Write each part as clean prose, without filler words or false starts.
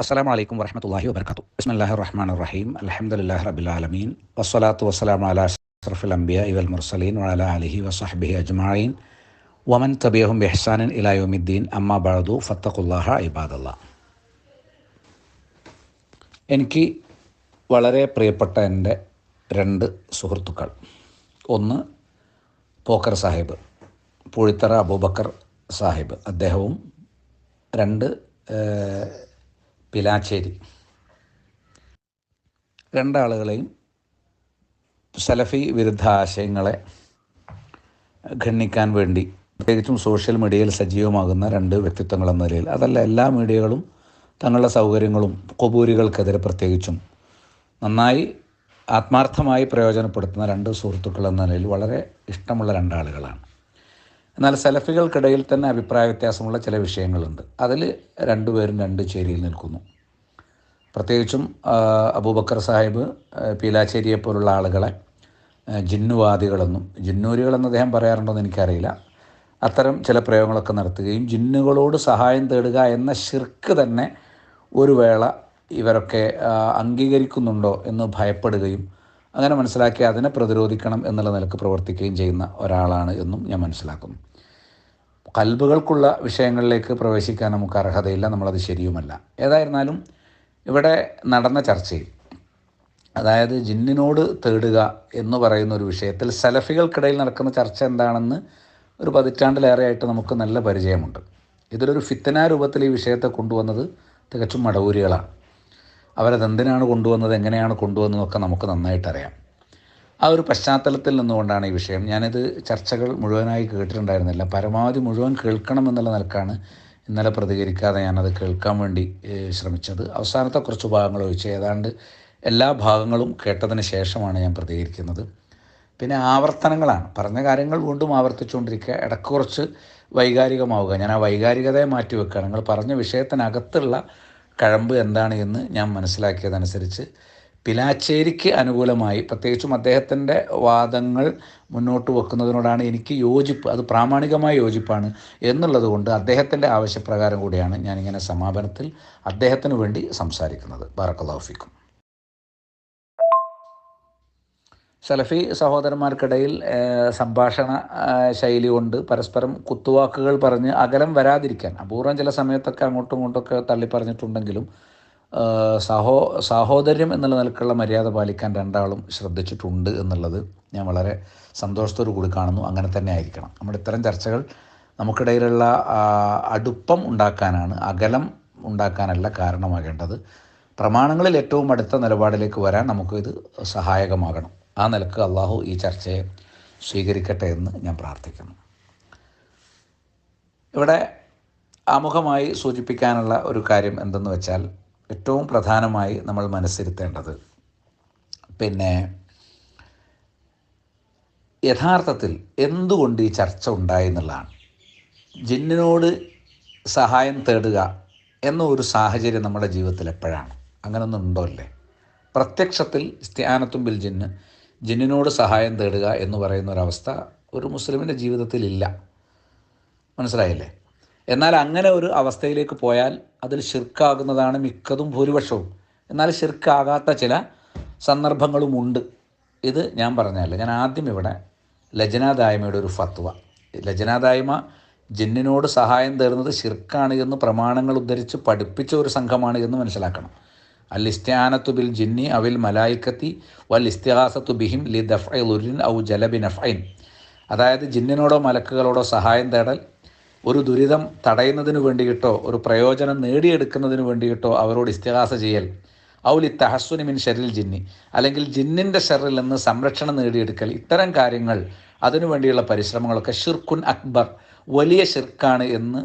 അസ്സലാമു അലൈക്കും വറഹ്മത്തുള്ളാഹി വബറകാതുഹു. ബിസ്മില്ലാഹിർ റഹ്മാനിർ റഹീം. അൽഹംദുലില്ലാഹി റബ്ബിൽ ആലമീൻ. വസ്സലാത്തു വസ്സലാമു അലാ അഷ്റഫിൽ അംബിയാഇ വൽ മുർസലീൻ വഅലാ ആലിഹി വസഹ്ബിഹി അജ്മഈൻ വമൻ തബിഅഹും ബിഇഹ്സാനിൻ ഇലാ യൗമിദ്ദീൻ. അമ്മാ ബഅദു ഫത്തഖുല്ലാഹ ഇബാദല്ലാഹ്. എനിക്ക് വളരെ പ്രിയപ്പെട്ട എൻ്റെ രണ്ട് സുഹൃത്തുക്കൾ, ഒന്ന് പോക്കർ സാഹിബ്, പൂഴിത്തറ അബൂബക്കർ സാഹിബ് അദ്ദേഹവും, രണ്ട് പിലാച്ചേരി. രണ്ടാളുകളെയും സലഫി വിരുദ്ധ ആശയങ്ങളെ ഖണ്ഡിക്കാൻ വേണ്ടി പ്രത്യേകിച്ചും സോഷ്യൽ മീഡിയയിൽ സജീവമാകുന്ന രണ്ട് വ്യക്തിത്വങ്ങൾ എന്ന നിലയിൽ, അതല്ല എല്ലാ മീഡിയകളും തങ്ങളുടെ സൗകര്യങ്ങളും ഖുബൂരികൾക്കെതിരെ പ്രത്യേകിച്ചും നന്നായി ആത്മാർത്ഥമായി പ്രയോജനപ്പെടുത്തുന്ന രണ്ട് സുഹൃത്തുക്കൾ എന്ന നിലയിൽ വളരെ ഇഷ്ടമുള്ള രണ്ടാളുകളാണ്. എന്നാൽ സലഫികൾക്കിടയിൽ തന്നെ അഭിപ്രായ വ്യത്യാസമുള്ള ചില വിഷയങ്ങളുണ്ട്. അതിൽ രണ്ടുപേരും രണ്ട് ചേരിയിൽ നിൽക്കുന്നു. പ്രത്യേകിച്ചും അബൂബക്കർ സാഹിബ് പീലാച്ചേരിയെ പോലുള്ള ആളുകളെ ജിന്നുവാദികളെന്നും, ജിന്നൂരികളെന്ന് അദ്ദേഹം പറയാറുണ്ടോയെന്ന് എനിക്കറിയില്ല, അത്തരം ചില പ്രയോഗങ്ങളൊക്കെ നടത്തുകയും ജിന്നുകളോട് സഹായം തേടുക എന്ന ശിർക്ക് തന്നെ ഒരു വേള ഇവരൊക്കെ അംഗീകരിക്കുന്നുണ്ടോ എന്ന് ഭയപ്പെടുകയും അങ്ങനെ മനസ്സിലാക്കി അതിനെ പ്രതിരോധിക്കണം എന്നുള്ള നിലക്ക് പ്രവർത്തിക്കുകയും ചെയ്യുന്ന ഒരാളാണ് എന്നും ഞാൻ മനസ്സിലാക്കുന്നു. കൽബുകൾക്കുള്ള വിഷയങ്ങളിലേക്ക് പ്രവേശിക്കാൻ നമുക്ക് അർഹതയില്ല, നമ്മളത് ശരിയുമല്ല. ഏതായിരുന്നാലും ഇവിടെ നടന്ന ചർച്ചയിൽ, അതായത് ജിന്നിനോട് തേടുക എന്ന് പറയുന്ന ഒരു വിഷയത്തിൽ സലഫികൾക്കിടയിൽ നടക്കുന്ന ചർച്ച എന്താണെന്ന് ഒരു പതിറ്റാണ്ടിലേറെയായിട്ട് നമുക്ക് നല്ല പരിചയമുണ്ട്. ഇതിലൊരു ഫിത്തന രൂപത്തിൽ ഈ വിഷയത്തെ കൊണ്ടുവന്നത് തികച്ചും മടവൂരികളാണ്. അവരതെന്തിനാണ് കൊണ്ടുവന്നത്, എങ്ങനെയാണ് കൊണ്ടുവന്നതൊക്കെ നമുക്ക് നന്നായിട്ടറിയാം. ആ ഒരു പശ്ചാത്തലത്തിൽ നിന്നുകൊണ്ടാണ് ഈ വിഷയം, ഞാനിത് ചർച്ചകൾ മുഴുവനായി കേട്ടിട്ടുണ്ടായിരുന്നില്ല, പരമാവധി മുഴുവൻ കേൾക്കണം എന്നുള്ള നിലക്കാണ് ഇന്നലെ പ്രതികരിക്കാതെ ഞാനത് കേൾക്കാൻ വേണ്ടി ശ്രമിച്ചത്. അവസാനത്തെ കുറച്ച് ഭാഗങ്ങൾ ഒഴിച്ച് ഏതാണ്ട് എല്ലാ ഭാഗങ്ങളും കേട്ടതിന് ശേഷമാണ് ഞാൻ പ്രതികരിക്കുന്നത്. പിന്നെ ആവർത്തനങ്ങളാണ്, പറഞ്ഞ കാര്യങ്ങൾ വീണ്ടും ആവർത്തിച്ചുകൊണ്ടിരിക്കുക, ഇടയ്ക്ക് കുറച്ച് വൈകാരികമാവുക. ഞാൻ ആ വൈകാരികതയെ മാറ്റി വെക്കുകയാണ്. നിങ്ങൾ പറഞ്ഞ വിഷയത്തിനകത്തുള്ള കഴമ്പ് എന്താണ് എന്ന് ഞാൻ മനസ്സിലാക്കിയതനുസരിച്ച് പിലാച്ചേരിക്ക് അനുകൂലമായി പ്രത്യേകിച്ചും അദ്ദേഹത്തിൻ്റെ വാദങ്ങൾ മുന്നോട്ട് വെക്കുന്നതിനോടാണ് എനിക്ക് യോജിപ്പ്, അത് പ്രാമാണികമായ യോജിപ്പാണ് എന്നുള്ളത് കൊണ്ട് അദ്ദേഹത്തിൻ്റെ ആവശ്യപ്രകാരം കൂടിയാണ് ഞാനിങ്ങനെ സമാപനത്തിൽ അദ്ദേഹത്തിന് വേണ്ടി സംസാരിക്കുന്നത്. ബറക്കല്ലാഹു ഫീക്കും. സലഫി സഹോദരന്മാർക്കിടയിൽ സംഭാഷണ ശൈലി കൊണ്ട് പരസ്പരം കുത്തുവാക്കുകൾ പറഞ്ഞ് അകലം വരാതിരിക്കാൻ അപൂർവം ചില സമയത്തൊക്കെ അങ്ങോട്ടും ഇങ്ങോട്ടൊക്കെ തള്ളിപ്പറഞ്ഞിട്ടുണ്ടെങ്കിലും സാഹോദര്യം എന്നുള്ള നിലക്കുള്ള മര്യാദ പാലിക്കാൻ രണ്ടാളും ശ്രദ്ധിച്ചിട്ടുണ്ട് എന്നുള്ളത് ഞാൻ വളരെ സന്തോഷത്തോടു കൂടി കാണുന്നു. അങ്ങനെ തന്നെ ആയിരിക്കണം. നമ്മുടെ ഇത്തരം ചർച്ചകൾ നമുക്കിടയിലുള്ള അടുപ്പം ഉണ്ടാക്കാനാണ്, അകലം ഉണ്ടാക്കാനല്ല കാരണമാകേണ്ടത്. പ്രമാണങ്ങളിൽ ഏറ്റവും അടുത്ത നിലപാടിലേക്ക് വരാൻ നമുക്കിത് സഹായകമാകണം. ആ നിലക്ക് അള്ളാഹു ഈ ചർച്ചയെ സ്വീകരിക്കട്ടെ എന്ന് ഞാൻ പ്രാർത്ഥിക്കുന്നു. ഇവിടെ ആമുഖമായി സൂചിപ്പിക്കാനുള്ള ഒരു കാര്യം എന്തെന്ന് വെച്ചാൽ, ഏറ്റവും പ്രധാനമായി നമ്മൾ മനസ്സിരുത്തേണ്ടത് യഥാർത്ഥത്തിൽ എന്തുകൊണ്ട് ഈ ചർച്ച ഉണ്ടായി എന്നുള്ളതാണ്. ജിന്നിനോട് സഹായം തേടുക എന്ന ഒരു സാഹചര്യം നമ്മുടെ ജീവിതത്തിൽ എപ്പോഴാണ്? അങ്ങനൊന്നും ഉണ്ടോ? അല്ലേ? പ്രത്യക്ഷത്തിൽ ഇസ്തിആനത്തും ബിൽ ജിന്നിനോട് സഹായം തേടുക എന്ന് പറയുന്ന ഒരവസ്ഥ ഒരു മുസ്ലിമിൻ്റെ ജീവിതത്തിൽ ഇല്ല. മനസ്സിലായില്ലേ? എന്നാൽ അങ്ങനെ ഒരു അവസ്ഥയിലേക്ക് പോയാൽ അതിൽ ഷിർക്കാകുന്നതാണ് മിക്കതും, ഭൂരിപക്ഷവും. എന്നാൽ ഷിർക്കാകാത്ത ചില സന്ദർഭങ്ങളുമുണ്ട്. ഇത് ഞാൻ പറഞ്ഞതല്ല. ഞാൻ ആദ്യം ഇവിടെ ലജ്നാ ദായിമയുടെ ഒരു ഫത്വ, ലജ്നാ ദായിമ ജിന്നിനോട് സഹായം തേടുന്നത് ഷിർക്കാണ് എന്ന് പ്രമാണങ്ങൾ ഉദ്ധരിച്ച് പഠിപ്പിച്ച ഒരു സംഘമാണ് എന്ന് മനസ്സിലാക്കണം. അൽ ഇസ്തിആനത്തു ബിൽ ജിന്നി അവിൽ മലായിക്കത്തി വൽ ഇസ്തിഗാസത്തു ബിഹിം ലി ദഫ്ഇ ദുർരിൻ ഔ ജലബി നഫ്ഇൻ. അതായത് ജിന്നിനോടോ മലക്കുകളോടോ സഹായം തേടൽ ഒരു ദുരിതം തടയുന്നതിന് വേണ്ടിയിട്ടോ ഒരു പ്രയോജനം നേടിയെടുക്കുന്നതിന് വേണ്ടിയിട്ടോ അവരോട് ഇസ്തിഗാസ ചെയ്യൽ, ഔലി തഹസ്സുനി മിൻ ഷർറിൽ ജിന്നി, അല്ലെങ്കിൽ ജിന്നിൻ്റെ ഷർറിൽ നിന്ന് സംരക്ഷണം നേടിയെടുക്കൽ, ഇത്തരം കാര്യങ്ങൾ, അതിനു വേണ്ടിയുള്ള പരിശ്രമങ്ങളൊക്കെ ഷിർക്കുൻ അക്ബർ, വലിയ ഷിർക്കാണ് എന്ന്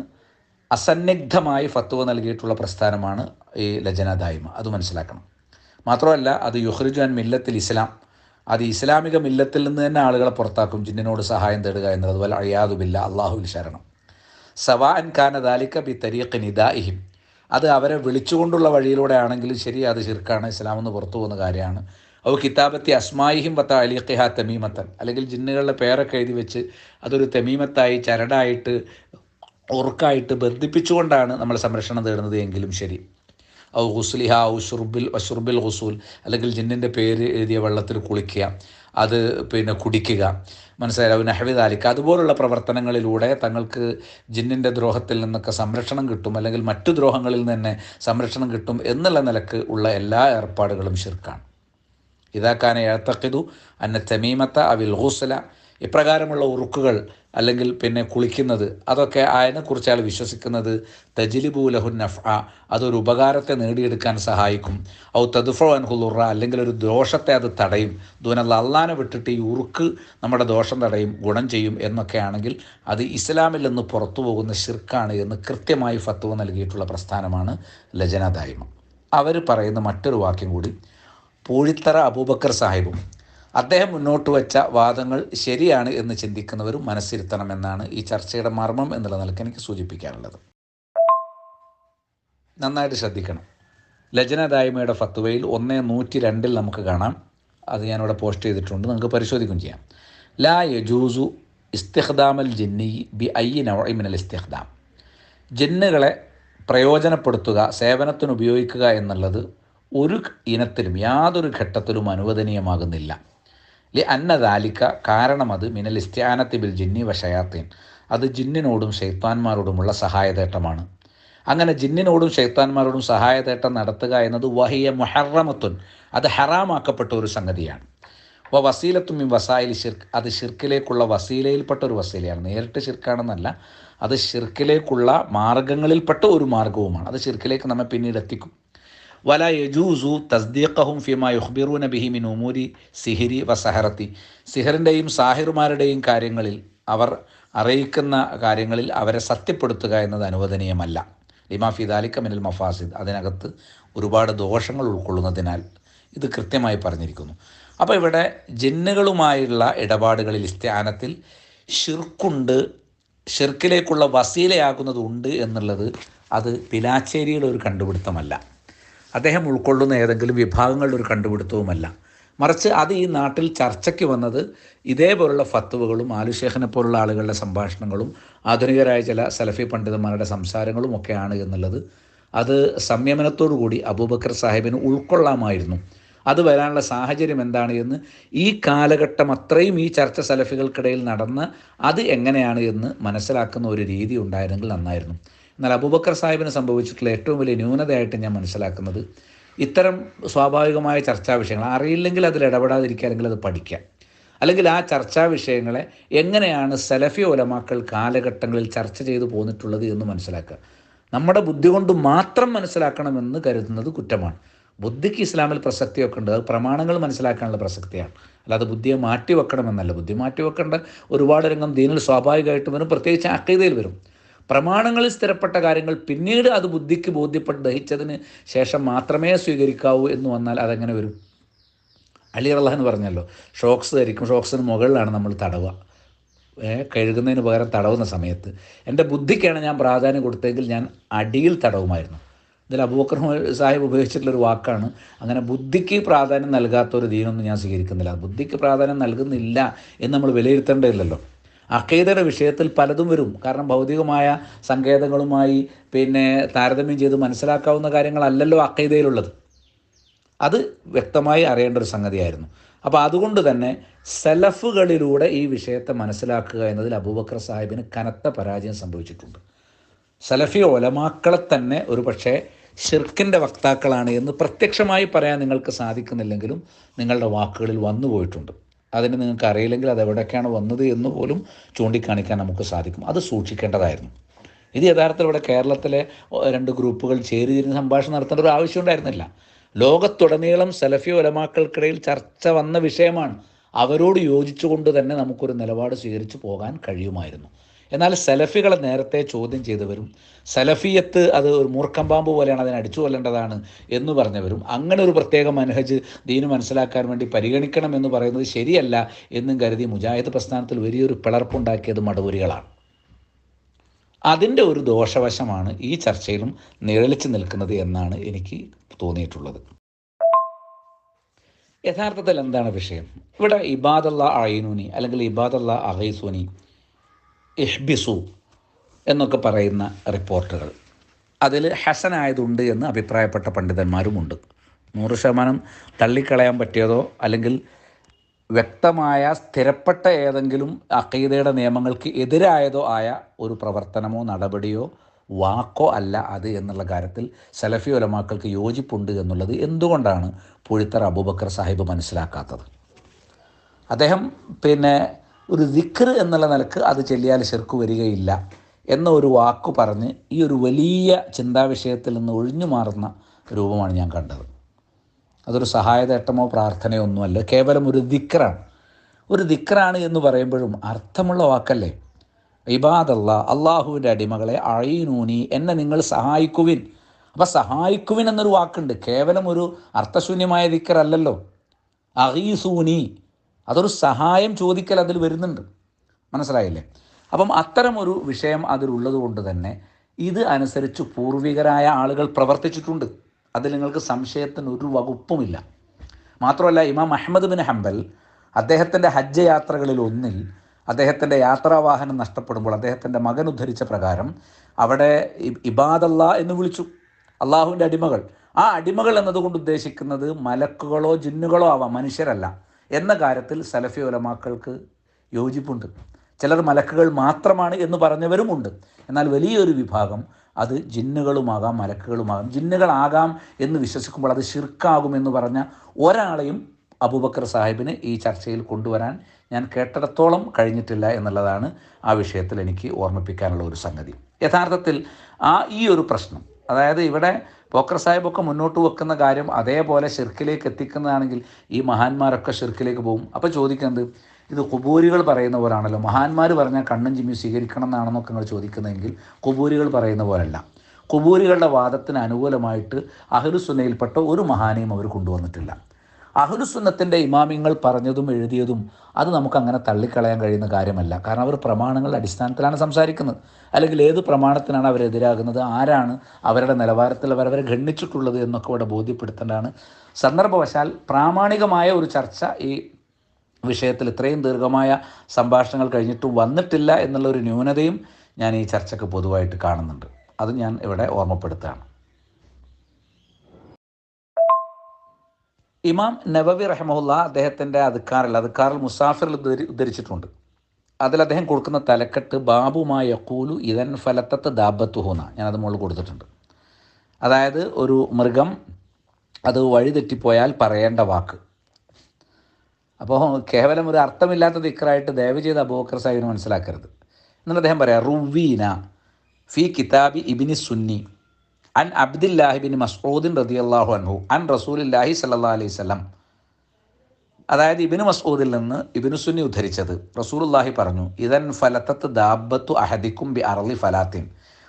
അസന്നിഗ്ധമായി ഫത്വ നൽകിയിട്ടുള്ള പ്രസ്ഥാനമാണ് ഈ ലജ്നാ ദായിമ. അത് മനസ്സിലാക്കണം. മാത്രമല്ല അത് യുഖ്രിജു അൻ മില്ലത്തിൽ ഇസ്ലാം, അത് ഇസ്ലാമിക മില്ലത്തിൽ നിന്ന് തന്നെ ആളുകളെ പുറത്താക്കും ജിന്നിനോട് സഹായം തേടുക എന്നത്. വൽ അയാദു ബില്ലാ, അള്ളാഹുവിൽ ശരണം. സവാഅൻ കാന ദാലിക ബി തരീഖി നിദാഇഹിം, അത് അവരെ വിളിച്ചുകൊണ്ടുള്ള വഴിയിലൂടെ ആണെങ്കിലും ശരി, അത് ശിർക്കാണ്, ഇസ്ലാമെന്ന് പുറത്തു പോകുന്ന കാര്യമാണ്. ഔ കിതാബത്തി അസ്മായിഹിം വ തഅലീഖിഹ തമീമത്തൻ, അല്ലെങ്കിൽ ജിന്നുകളുടെ പേരൊക്കെ എഴുതി വെച്ച് അതൊരു തമീമത്തായി, ചരടായിട്ട്, ഉറുക്കായിട്ട് ബന്ധിപ്പിച്ചുകൊണ്ടാണ് നമ്മൾ സംരക്ഷണം തേടുന്നത് എങ്കിലും ശരി. ഔ ഗുസ്ലിഹ ഔ ഷുർബിൽ ഗുസൂൽ, അല്ലെങ്കിൽ ജിന്നിൻ്റെ പേര് എഴുതിയ വെള്ളത്തിൽ കുളിക്കുക, അത് പിന്നെ കുടിക്കുക, മനസ്സിലായി നഹ്വി ദാലിക, അതുപോലുള്ള പ്രവർത്തനങ്ങളിലൂടെ തങ്ങൾക്ക് ജിന്നിൻ്റെ ദ്രോഹത്തിൽ നിന്നൊക്കെ സംരക്ഷണം കിട്ടും, അല്ലെങ്കിൽ മറ്റു ദ്രോഹങ്ങളിൽ നിന്ന് തന്നെ സംരക്ഷണം കിട്ടും എന്നുള്ള നിലക്ക് ഉള്ള എല്ലാ ഏർപ്പാടുകളും ശിർക്കാണ്. ഇതാക്കാനെ യഅ്തഖിദു അന്ന തമീമത്ത അവിൽ ഗുസ്ല, ഇപ്രകാരമുള്ള ഉറുക്കുകൾ അല്ലെങ്കിൽ പിന്നെ കുളിക്കുന്നത്, അതൊക്കെ അതിനെക്കുറിച്ച് അയാൾ വിശ്വസിക്കുന്നത് തജ്ലിബു ലഹു നഫ്അ, അതൊരു ഉപകാരത്തെ നേടിയെടുക്കാൻ സഹായിക്കും. ഔ തദ്ഫഉ അൻഹു ദുർറ, അല്ലെങ്കിൽ ഒരു ദോഷത്തെ അത് തടയും. ദൂനല്ലാഹ്, അള്ളാനെ വിട്ടിട്ട് ഈ ഉറുക്ക് നമ്മുടെ ദോഷം തടയും, ഗുണം ചെയ്യും എന്നൊക്കെയാണെങ്കിൽ അത് ഇസ്ലാമിൽ നിന്ന് പുറത്തു പോകുന്ന ശിർക്കാണ് എന്ന് കൃത്യമായി ഫത്വ നൽകിയിട്ടുള്ള പ്രസ്ഥാനമാണ് ലജന ദായിമ. അവർ പറയുന്ന മറ്റൊരു വാക്യം കൂടി, പൂഴിത്തറ അബൂബക്കർ സാഹിബും അദ്ദേഹം മുന്നോട്ട് വെച്ച വാദങ്ങൾ ശരിയാണ് എന്ന് ചിന്തിക്കുന്നവരും മനസ്സിരുത്തണമെന്നാണ് ഈ ചർച്ചയുടെ മർമ്മം എന്നുള്ള നിലയ്ക്ക് എനിക്ക് സൂചിപ്പിക്കാനുള്ളത്. നന്നായിട്ട് ശ്രദ്ധിക്കണം. ലജന ദായിമയുടെ ഫത്വയിൽ 1:102 നമുക്ക് കാണാം. അത് ഞാനിവിടെ പോസ്റ്റ് ചെയ്തിട്ടുണ്ട്, നിങ്ങൾക്ക് പരിശോധിക്കുകയും ചെയ്യാം. ലാ യജൂസു ഇസ്തിഖ്ദാമൽ ജിന്നി ബി അയ്യി നൗഇ മിനൽ ഇസ്തിഖ്ദാം, ജിന്നുകളെ പ്രയോജനപ്പെടുത്തുക, സേവനത്തിന് ഉപയോഗിക്കുക എന്നുള്ളത് ഒരു ഇനത്തിലും യാതൊരു ഘട്ടത്തിലും അനുവദനീയമാകുന്നില്ല. ലി അന്ന ദാലിക, കാരണം അത് മിനൽ ഇസ്തിആനത്തി ബിൽ ജിന്നി വ ശയാത്തീൻ, അത് ജിന്നിനോടും ശൈത്താന്മാരോടുമുള്ള സഹായതേട്ടമാണ്. അങ്ങനെ ജിന്നിനോടും ശൈത്താന്മാരോടും സഹായതേട്ടം നടത്തുക എന്നത് വഹിയ മുഹറമത്തുൻ, അത് ഹറാമാക്കപ്പെട്ട ഒരു സംഗതിയാണ്. വസീലത്തും മിൻ വസായിൽ ഷിർക്ക്, അത് ഷിർക്കിലേക്കുള്ള വസീലയിൽപ്പെട്ട ഒരു വസീലയാണ്. നേരിട്ട് ഷിർക്കാണെന്നല്ല, അത് ഷിർക്കിലേക്കുള്ള മാർഗങ്ങളിൽപ്പെട്ട ഒരു മാർഗവുമാണ്. അത് ഷിർക്കിലേക്ക് നമ്മെ പിന്നീട് എത്തിക്കും. വല യജൂസു തസ്ദീഖഹും ഫിമാ യുഖ്ബിറൂന ബിഹി മിൻ ഉമൂരി സിഹിരി വ സഹറത്തി, സിഹറിൻ്റെയും സാഹിറുമാരുടെയും കാര്യങ്ങളിൽ, അവർ അറിയിക്കുന്ന കാര്യങ്ങളിൽ അവരെ സത്യപ്പെടുത്തുക എന്നത് അനുവദനീയമല്ല. ലിമാ ഫി ദാലിക മിനൽ മഫാസിദ്, അതിനകത്ത് ഒരുപാട് ദോഷങ്ങൾ ഉൾക്കൊള്ളുന്നതിനാൽ ഇത് കൃത്യമായി പറഞ്ഞിരിക്കുന്നു. അപ്പോൾ ഇവിടെ ജിന്നുകളുമായുള്ള ഇടപാടുകളിൽ ഇസ്തിആനത്തിൽ ഷിർക്കുണ്ട്, ഷിർക്കിലേക്കുള്ള വസീലയാകുന്നതുണ്ട് എന്നുള്ളത് അത് പിലാച്ചേരിയുടെ ഒരു കണ്ടുപിടുത്തമല്ല, അദ്ദേഹം ഉൾക്കൊള്ളുന്ന ഏതെങ്കിലും വിഭാഗങ്ങളുടെ ഒരു കണ്ടുപിടുത്തവുമല്ല. മറിച്ച് അത് ഈ നാട്ടിൽ ചർച്ചയ്ക്ക് വന്നത് ഇതേപോലുള്ള ഫത്വകളും ആലുഷേഖിനെ പോലുള്ള ആളുകളുടെ സംഭാഷണങ്ങളും ആധുനികരായ ചില സലഫി പണ്ഡിതന്മാരുടെ സംസാരങ്ങളും ഒക്കെയാണ് എന്നുള്ളത് അത് സംയമനത്തോടു കൂടി അബൂബക്കർ സാഹിബിന് ഉൾക്കൊള്ളാമായിരുന്നു. അത് വരാനുള്ള സാഹചര്യം എന്താണ് എന്ന്, ഈ കാലഘട്ടം അത്രയും ഈ ചർച്ച സലഫികൾക്കിടയിൽ നടന്ന് അത് എങ്ങനെയാണ് എന്ന് മനസ്സിലാക്കുന്ന ഒരു രീതി ഉണ്ടായിരുന്നെങ്കിൽ നന്നായിരുന്നു. എന്നാൽ അബൂബക്കർ സാഹിബിന് സംഭവിച്ചിട്ടുള്ള ഏറ്റവും വലിയ ന്യൂനതയായിട്ട് ഞാൻ മനസ്സിലാക്കുന്നത്, ഇത്തരം സ്വാഭാവികമായ ചർച്ചാ വിഷയങ്ങൾ അറിയില്ലെങ്കിൽ അതിൽ ഇടപെടാതിരിക്കുക, അല്ലെങ്കിൽ അത് പഠിക്കുക, അല്ലെങ്കിൽ ആ ചർച്ചാ വിഷയങ്ങളെ എങ്ങനെയാണ് സലഫി ഉലമാക്കൾ കാലഘട്ടങ്ങളിൽ ചർച്ച ചെയ്തു പോന്നിട്ടുള്ളത് എന്ന് മനസ്സിലാക്കുക. നമ്മുടെ ബുദ്ധി കൊണ്ട് മാത്രം മനസ്സിലാക്കണമെന്ന് കരുതുന്നത് കുറ്റമാണ്. ബുദ്ധിക്ക് ഇസ്ലാമിൽ പ്രസക്തിയൊക്കെ ഉണ്ട്, അത് പ്രമാണങ്ങൾ മനസ്സിലാക്കാനുള്ള പ്രസക്തിയാണ്, അല്ലാതെ ബുദ്ധിയെ മാറ്റി വെക്കണമെന്നല്ല. ബുദ്ധി മാറ്റി വെക്കേണ്ട ഒരുപാട് രംഗം ദീനിൽ സ്വാഭാവികമായിട്ടും വരും, പ്രത്യേകിച്ച് അഖീദയിൽ വരും. പ്രമാണങ്ങളിൽ സ്ഥിരപ്പെട്ട കാര്യങ്ങൾ പിന്നീട് അത് ബുദ്ധിക്ക് ബോധ്യപ്പെട്ട് ദഹിച്ചതിന് ശേഷം മാത്രമേ സ്വീകരിക്കാവൂ എന്ന് വന്നാൽ അതെങ്ങനെ വരും? അലി റളിയല്ലാഹു അൻഹു പറഞ്ഞല്ലോ, ഷോക്സ് ധരിക്കും, ഷോക്സിന് മുകളിലാണ് നമ്മൾ തടവുക, കഴുകുന്നതിന് പകരം തടവുന്ന സമയത്ത് എൻ്റെ ബുദ്ധിക്കാണ് ഞാൻ പ്രാധാന്യം കൊടുത്തതെങ്കിൽ ഞാൻ അടിയിൽ തടവുമായിരുന്നു. ഇതിൽ അബൂബക്കർ സാഹിബ് ഉപയോഗിച്ചിട്ടുള്ളൊരു വാക്കാണ്, അങ്ങനെ ബുദ്ധിക്ക് പ്രാധാന്യം നൽകാത്തൊരു ദീനൊന്നും ഞാൻ സ്വീകരിക്കുന്നില്ല. ബുദ്ധിക്ക് പ്രാധാന്യം നൽകുന്നില്ല എന്ന് നമ്മൾ വിലയിരുത്തേണ്ടതില്ലല്ലോ. അഖീദയുടെ വിഷയത്തിൽ പലതും വരും, കാരണം ഭൗതികമായ സങ്കേതങ്ങളുമായി താരതമ്യം ചെയ്ത് മനസ്സിലാക്കാവുന്ന കാര്യങ്ങളല്ലല്ലോ അഖീദയിലുള്ളത്. അത് വ്യക്തമായി അറിയേണ്ട ഒരു സംഗതിയായിരുന്നു. അപ്പോൾ അതുകൊണ്ട് തന്നെ സലഫുകളിലൂടെ ഈ വിഷയത്തെ മനസ്സിലാക്കുക എന്നതിൽ അബൂബക്കർ സാഹിബിന് കനത്ത പരാജയം സംഭവിച്ചിട്ടുണ്ട്. സലഫി ഉലമാക്കളെ തന്നെ ഒരു പക്ഷേ ഷിർക്കിൻ്റെ വക്താക്കളാണ് എന്ന് പ്രത്യക്ഷമായി പറയാൻ നിങ്ങൾക്ക് സാധിക്കുന്നില്ലെങ്കിലും നിങ്ങളുടെ വാക്കുകളിൽ വന്നു പോയിട്ടുണ്ട്. അതിന് നിങ്ങൾക്ക് അറിയില്ലെങ്കിൽ അതെവിടേക്കാണ് വന്നത് എന്ന് പോലും ചൂണ്ടിക്കാണിക്കാൻ നമുക്ക് സാധിക്കും. അത് സൂക്ഷിക്കേണ്ടതായിരുന്നു. ഇത് യഥാർത്ഥത്തിൽ ഇവിടെ കേരളത്തിലെ 2 ഗ്രൂപ്പുകൾ ചേരിതിരിഞ്ഞ് സംഭാഷണം നടത്തേണ്ട ഒരു ആവശ്യം ഉണ്ടായിരുന്നില്ല. ലോകത്തുടനീളം സലഫി ഉലമാക്കൾക്കിടയിൽ ചർച്ച വന്ന വിഷയമാണ്. അവരോട് യോജിച്ചുകൊണ്ട് തന്നെ നമുക്കൊരു നിലപാട് സ്വീകരിച്ചു പോകാൻ കഴിയുമായിരുന്നു. എന്നാൽ സലഫികളെ നേരത്തെ ചോദ്യം ചെയ്തവരും, സലഫിയത്ത് അത് ഒരു മൂർഖമ്പാമ്പ് പോലെയാണ്, അതിനെ അടിച്ചു കൊല്ലേണ്ടതാണ് എന്ന് പറഞ്ഞവരും, അങ്ങനെ ഒരു പ്രത്യേക മനഹജ് ദീന് മനസ്സിലാക്കാൻ വേണ്ടി പരിഗണിക്കണം എന്ന് പറയുന്നത് ശരിയല്ല എന്നും കരുതി മുജാഹിദ് പ്രസ്ഥാനത്തിൽ വലിയൊരു പിളർപ്പുണ്ടാക്കിയത് മടവൂരികളാണ്. അതിൻ്റെ ഒരു ദോഷവശമാണ് ഈ ചർച്ചയിലും നിഴലിച്ചു നിൽക്കുന്നത് എന്നാണ് എനിക്ക് തോന്നിയിട്ടുള്ളത്. യഥാർത്ഥത്തിൽ എന്താണ് വിഷയം? ഇവിടെ ഇബാദല്ലാ അയ്നൂനി അല്ലെങ്കിൽ ഇബാദല്ലാ അഗൈസൂനി, ഇഹ്ബിസു എന്നൊക്കെ പറയുന്ന റിപ്പോർട്ടുകൾ അതിൽ ഹസനായതുണ്ട് എന്ന് അഭിപ്രായപ്പെട്ട പണ്ഡിതന്മാരുമുണ്ട്. 100% തള്ളിക്കളയാൻ പറ്റിയതോ അല്ലെങ്കിൽ വ്യക്തമായ സ്ഥിരപ്പെട്ട ഏതെങ്കിലും അഖീദയുടെ നിയമങ്ങൾക്ക് എതിരായതോ ആയ ഒരു പ്രവർത്തനമോ നടപടിയോ വാക്കോ അല്ല അത് എന്നുള്ള കാര്യത്തിൽ സലഫി ഉലമാക്കൾക്ക് യോജിപ്പുണ്ട് എന്നുള്ളത് എന്തുകൊണ്ടാണ് പുഴിത്തറ അബൂബക്കർ സാഹിബ് മനസ്സിലാക്കാത്തത്? അദ്ദേഹം ഒരു ദിക്ർ എന്നുള്ള നിലക്ക് അത് ചൊല്ലിയാൽ ശിർക്ക് വരികയില്ല എന്ന ഒരു വാക്കു പറഞ്ഞ് ഈ ഒരു വലിയ ചിന്താവിഷയത്തിൽ നിന്ന് ഒഴിഞ്ഞു മാറുന്ന രൂപമാണ് ഞാൻ കണ്ടത്. അതൊരു സഹായതേട്ടമോ പ്രാർത്ഥനയോ ഒന്നുമല്ല, കേവലം ഒരു ദിക്റാണ്. ഒരു ദിക്റാണ് എന്ന് പറയുമ്പോഴും അർത്ഥമുള്ള വാക്കല്ലേ. ഇബാദല്ലാ, അള്ളാഹുവിൻ്റെ അടിമകളെ, അഴീനൂനി, എന്നെ നിങ്ങൾ സഹായിക്കുവിൻ. അപ്പം സഹായിക്കുവിൻ എന്നൊരു വാക്കുണ്ട്, കേവലം ഒരു അർത്ഥശൂന്യമായ ദിക്റല്ലല്ലോ. അഗീസൂനി, അതൊരു സഹായം ചോദിക്കൽ അതിൽ വരുന്നുണ്ട്, മനസ്സിലായില്ലേ? അപ്പം അത്തരമൊരു വിഷയം അതിലുള്ളത് കൊണ്ട് തന്നെ ഇത് അനുസരിച്ച് പൂർവികരായ ആളുകൾ പ്രവർത്തിച്ചിട്ടുണ്ട്. അതിൽ നിങ്ങൾക്ക് സംശയത്തിന് ഒരു വകുപ്പുമില്ല. മാത്രമല്ല, ഇമാം അഹ്മദ് ബിൻ ഹംബൽ അദ്ദേഹത്തിൻ്റെ ഹജ്ജ് യാത്രകളിൽ ഒന്നിൽ അദ്ദേഹത്തിൻ്റെ യാത്രാവാഹനം നഷ്ടപ്പെടുമ്പോൾ അദ്ദേഹത്തിൻ്റെ മകൻ ഉദ്ധരിച്ച പ്രകാരം അവിടെ ഇബാദല്ലാ എന്ന് വിളിച്ചു, അള്ളാഹുവിൻ്റെ അടിമകൾ. ആ അടിമകൾ എന്നതുകൊണ്ട് ഉദ്ദേശിക്കുന്നത് മലക്കുകളോ ജിന്നുകളോ ആവാം, മനുഷ്യരല്ല എന്ന കാര്യത്തിൽ സലഫി ഉലമാക്കൾക്ക് യോജിപ്പുണ്ട്. ചിലർ മലക്കുകൾ മാത്രമാണ് എന്ന് പറഞ്ഞവരുമുണ്ട്. എന്നാൽ വലിയൊരു വിഭാഗം അത് ജിന്നുകളുമാകാം മലക്കുകളുമാകാം. ജിന്നുകളാകാം എന്ന് വിശ്വസിക്കുമ്പോൾ അത് ശിർക്കാകുമെന്ന് പറഞ്ഞ ഒരാളെയും അബൂബക്കർ സാഹിബിന് ഈ ചർച്ചയിൽ കൊണ്ടുവരാൻ ഞാൻ കേട്ടിടത്തോളം കഴിഞ്ഞിട്ടില്ല എന്നുള്ളതാണ് ആ വിഷയത്തിൽ എനിക്ക് ഓർമ്മിപ്പിക്കാനുള്ള ഒരു സംഗതി. യഥാർത്ഥത്തിൽ ഈ ഒരു പ്രശ്നം, അതായത് ഇവിടെ ബക്കർ സാഹിബൊക്കെ മുന്നോട്ട് വെക്കുന്ന കാര്യം അതേപോലെ ഷിർക്കിലേക്ക് എത്തിക്കുന്നതാണെങ്കിൽ ഈ മഹാന്മാരൊക്കെ ഷിർക്കിലേക്ക് പോകും. അപ്പോൾ ചോദിക്കുന്നത്, ഇത് ഖുബൂരികൾ പറയുന്ന പോലാണല്ലോ, മഹാന്മാർ പറഞ്ഞാൽ കണ്ണും ചിമ്മി സ്വീകരിക്കണം എന്നാണെന്നൊക്കെ നിങ്ങൾ ചോദിക്കുന്നതെങ്കിൽ ഖുബൂരികൾ പറയുന്ന പോലല്ല. ഖുബൂരികളുടെ വാദത്തിന് അനുകൂലമായിട്ട് അഹ്ലുസുന്നയിൽപ്പെട്ട ഒരു മഹാനെയും അവർ കൊണ്ടുവന്നിട്ടില്ല. അഹ്ലുസുന്നത്തിൻ്റെ ഇമാമിങ്ങൾ പറഞ്ഞതും എഴുതിയതും അത് നമുക്കങ്ങനെ തള്ളിക്കളയാൻ കഴിയുന്ന കാര്യമല്ല. കാരണം അവർ പ്രമാണങ്ങളുടെ അടിസ്ഥാനത്തിലാണ് സംസാരിക്കുന്നത്. അല്ലെങ്കിൽ ഏത് പ്രമാണത്തിനാണ് അവരെതിരാകുന്നത്, ആരാണ് അവരുടെ നിലവാരത്തിൽ അവരവരെ ഗണ്ണിച്ചിട്ടുള്ളത് എന്നൊക്കെ ഇവിടെ ബോധ്യപ്പെടുത്തേണ്ടതാണ്. സന്ദർഭവശാൽ പ്രാമാണികമായ ഒരു ചർച്ച ഈ വിഷയത്തിൽ ഇത്രയും ദീർഘമായ സംഭാഷണങ്ങൾ കഴിഞ്ഞിട്ടും വന്നിട്ടില്ല എന്നുള്ളൊരു ന്യൂനതയും ഞാൻ ഈ ചർച്ചയ്ക്ക് പൊതുവായിട്ട് കാണുന്നുണ്ട്. അത് ഞാൻ ഇവിടെ ഓർമ്മപ്പെടുത്തുകയാണ്. ഇമാം നവവി റഹിമഹുല്ല അദ്ദേഹത്തിൻ്റെ അദ്കാറിൽ മുസാഫിറിൽ ഉദ്ധരിച്ചിട്ടുണ്ട്. അതിൽ അദ്ദേഹം കൊടുക്കുന്ന തലക്കെട്ട് ബാബുമാ യഖൂലു ഇദൻ ഫലത്തത്ത് ദാബത്തുഹുന, ഞാനത് മുകളിൽ കൊടുത്തിട്ടുണ്ട്. അതായത് ഒരു മൃഗം അത് വഴിതെറ്റിപ്പോയാൽ പറയേണ്ട വാക്ക്. അപ്പോൾ കേവലം ഒരു അർത്ഥമില്ലാത്ത ദിക്റായിട്ട് ദയവ് ചെയ്ത് അബൂബക്കർ സാഹിബിന് മനസ്സിലാക്കരുത്. എന്നിട്ട് അദ്ദേഹം പറയാം, റുവീന ഫി കിതാബി ഇബ്നി സുന്നി അൻ അബ്ദില്ലാഹി ബിൻ മസ്ഊദിൻ റളിയല്ലാഹു അൻഹു അൻ റസൂലില്ലാഹി സ്വല്ലല്ലാഹു അലൈഹി വസല്ലം. അതായത് ഇബ്നു മസ്ഊദിൽ നിന്ന് ഇബ്നു സുന്നി ഉദ്ധരിച്ചത്, റസൂലുള്ളാഹി പറഞ്ഞു, ഇദൻ ഫലത്തത്ത് ദാബത്തു അഹദിക്കും ബി അർളി ഫലാത്തിൻ,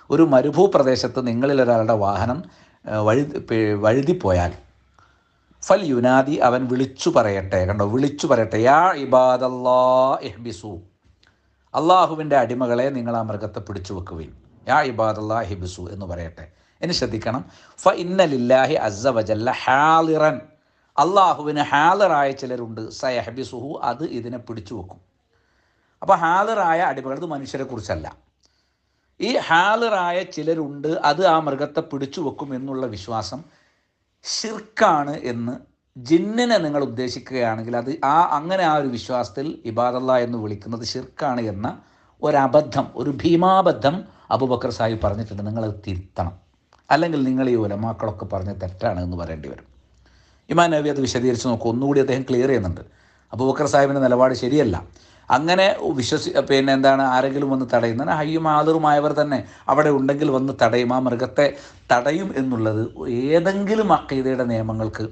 ഒരു മരുഭൂപ്രദേശത്ത് നിങ്ങളിൽ ഒരാളുടെ വാഹനം വഴുതിപ്പോയാൽ ഫൽ യുനാദി, അവൻ വിളിച്ചു പറയട്ടെ. കണ്ടോ, വിളിച്ചു പറയട്ടെ, യാ ഇബാദല്ലാ ഇഹ്ബിസു, അള്ളാഹുവിൻ്റെ അടിമകളെ നിങ്ങൾ ആ മൃഗത്തെ പിടിച്ചു വെക്കുവിൻ. യാ ഇബാദല്ലാ ഇഹ്ബിസു എന്ന് പറയട്ടെ. ഇനി ശ്രദ്ധിക്കണം, ഫ ഇന്ന ലില്ലാഹി അസ്സ വജല്ല ഹാലിറൻ, അള്ളാഹുവിന് ഹാലിറായ ചിലരുണ്ട്, സയഹ്ബിസുഹു, അത് ഇതിനെ പിടിച്ചു വെക്കും. അപ്പോൾ ഹാലിറായ അടിമകൾ, ഇത് മനുഷ്യരെ കുറിച്ചല്ല, ഈ ഹാലിറായ ചിലരുണ്ട്, അത് ആ മൃഗത്തെ പിടിച്ചു വെക്കും എന്നുള്ള വിശ്വാസം ഷിർക്കാണ് എന്ന് ജിന്നിനെ നിങ്ങൾ ഉദ്ദേശിക്കുകയാണെങ്കിൽ അത് അങ്ങനെ ആ ഒരു വിശ്വാസത്തിൽ ഇബാദല്ലാ എന്ന് വിളിക്കുന്നത് ഷിർക്കാണ് എന്ന ഒരബദ്ധം, ഒരു ഭീമാബദ്ധം അബൂബക്കർ സാഹിബ് പറഞ്ഞിട്ടുണ്ട്. നിങ്ങളത് തിരുത്തണം, അല്ലെങ്കിൽ നിങ്ങൾ ഈ ഉലമാക്കളൊക്കെ പറഞ്ഞ് തെറ്റാണ് എന്ന് പറയേണ്ടി വരും. ഇമാം നവവി അത് വിശദീകരിച്ച് നോക്കും. ഒന്നുകൂടി അദ്ദേഹം ക്ലിയർ ചെയ്യുന്നുണ്ട്, അബൂബക്കർ സാഹിബിൻ്റെ നിലപാട് ശരിയല്ല. അങ്ങനെ ആരെങ്കിലും വന്ന് തടയുന്ന ഹയ്യും ആദറുമായവർ തന്നെ അവിടെ ഉണ്ടെങ്കിൽ വന്ന് തടയും, ആ മൃഗത്തെ തടയും എന്നുള്ളത് ഏതെങ്കിലും അഖീദയുടെ നിയമങ്ങൾക്ക്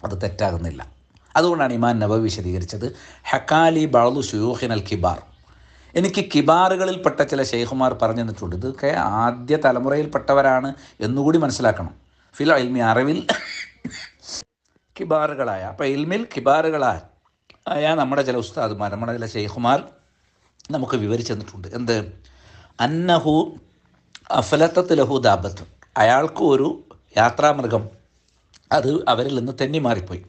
അത് തെറ്റാകുന്നില്ല. അതുകൊണ്ടാണ് ഇമാം നവവി വിശദീകരിച്ചത്, ഹക്കാലി ബഅ്ദു ശുയൂഖിനൽ കിബാർ, എനിക്ക് കിബാറുകളിൽപ്പെട്ട ചില ഷെയ്ഖുമാർ പറഞ്ഞു തന്നിട്ടുണ്ട്. ഇതൊക്കെ ആദ്യ തലമുറയിൽപ്പെട്ടവരാണ് എന്നുകൂടി മനസ്സിലാക്കണം. ഫിൽ ഇൽമി, അറിവിൽ കിബാറുകളായ, അപ്പോൾ ഇൽമിൽ കിബാറുകളായ നമ്മുടെ ചില ഉസ്താദുമാർ, നമ്മുടെ ചില ഷെയ്ഖുമാർ നമുക്ക് വിവരിച്ചു തന്നിട്ടുണ്ട്. എന്ത്? അന്നഹു അഫലത്തത്ത് ലഹു ദാബത്ത്, അയാൾക്ക് ഒരു യാത്രാമൃഗം അത് അവരിൽ നിന്ന് തെന്നി മാറിപ്പോയി.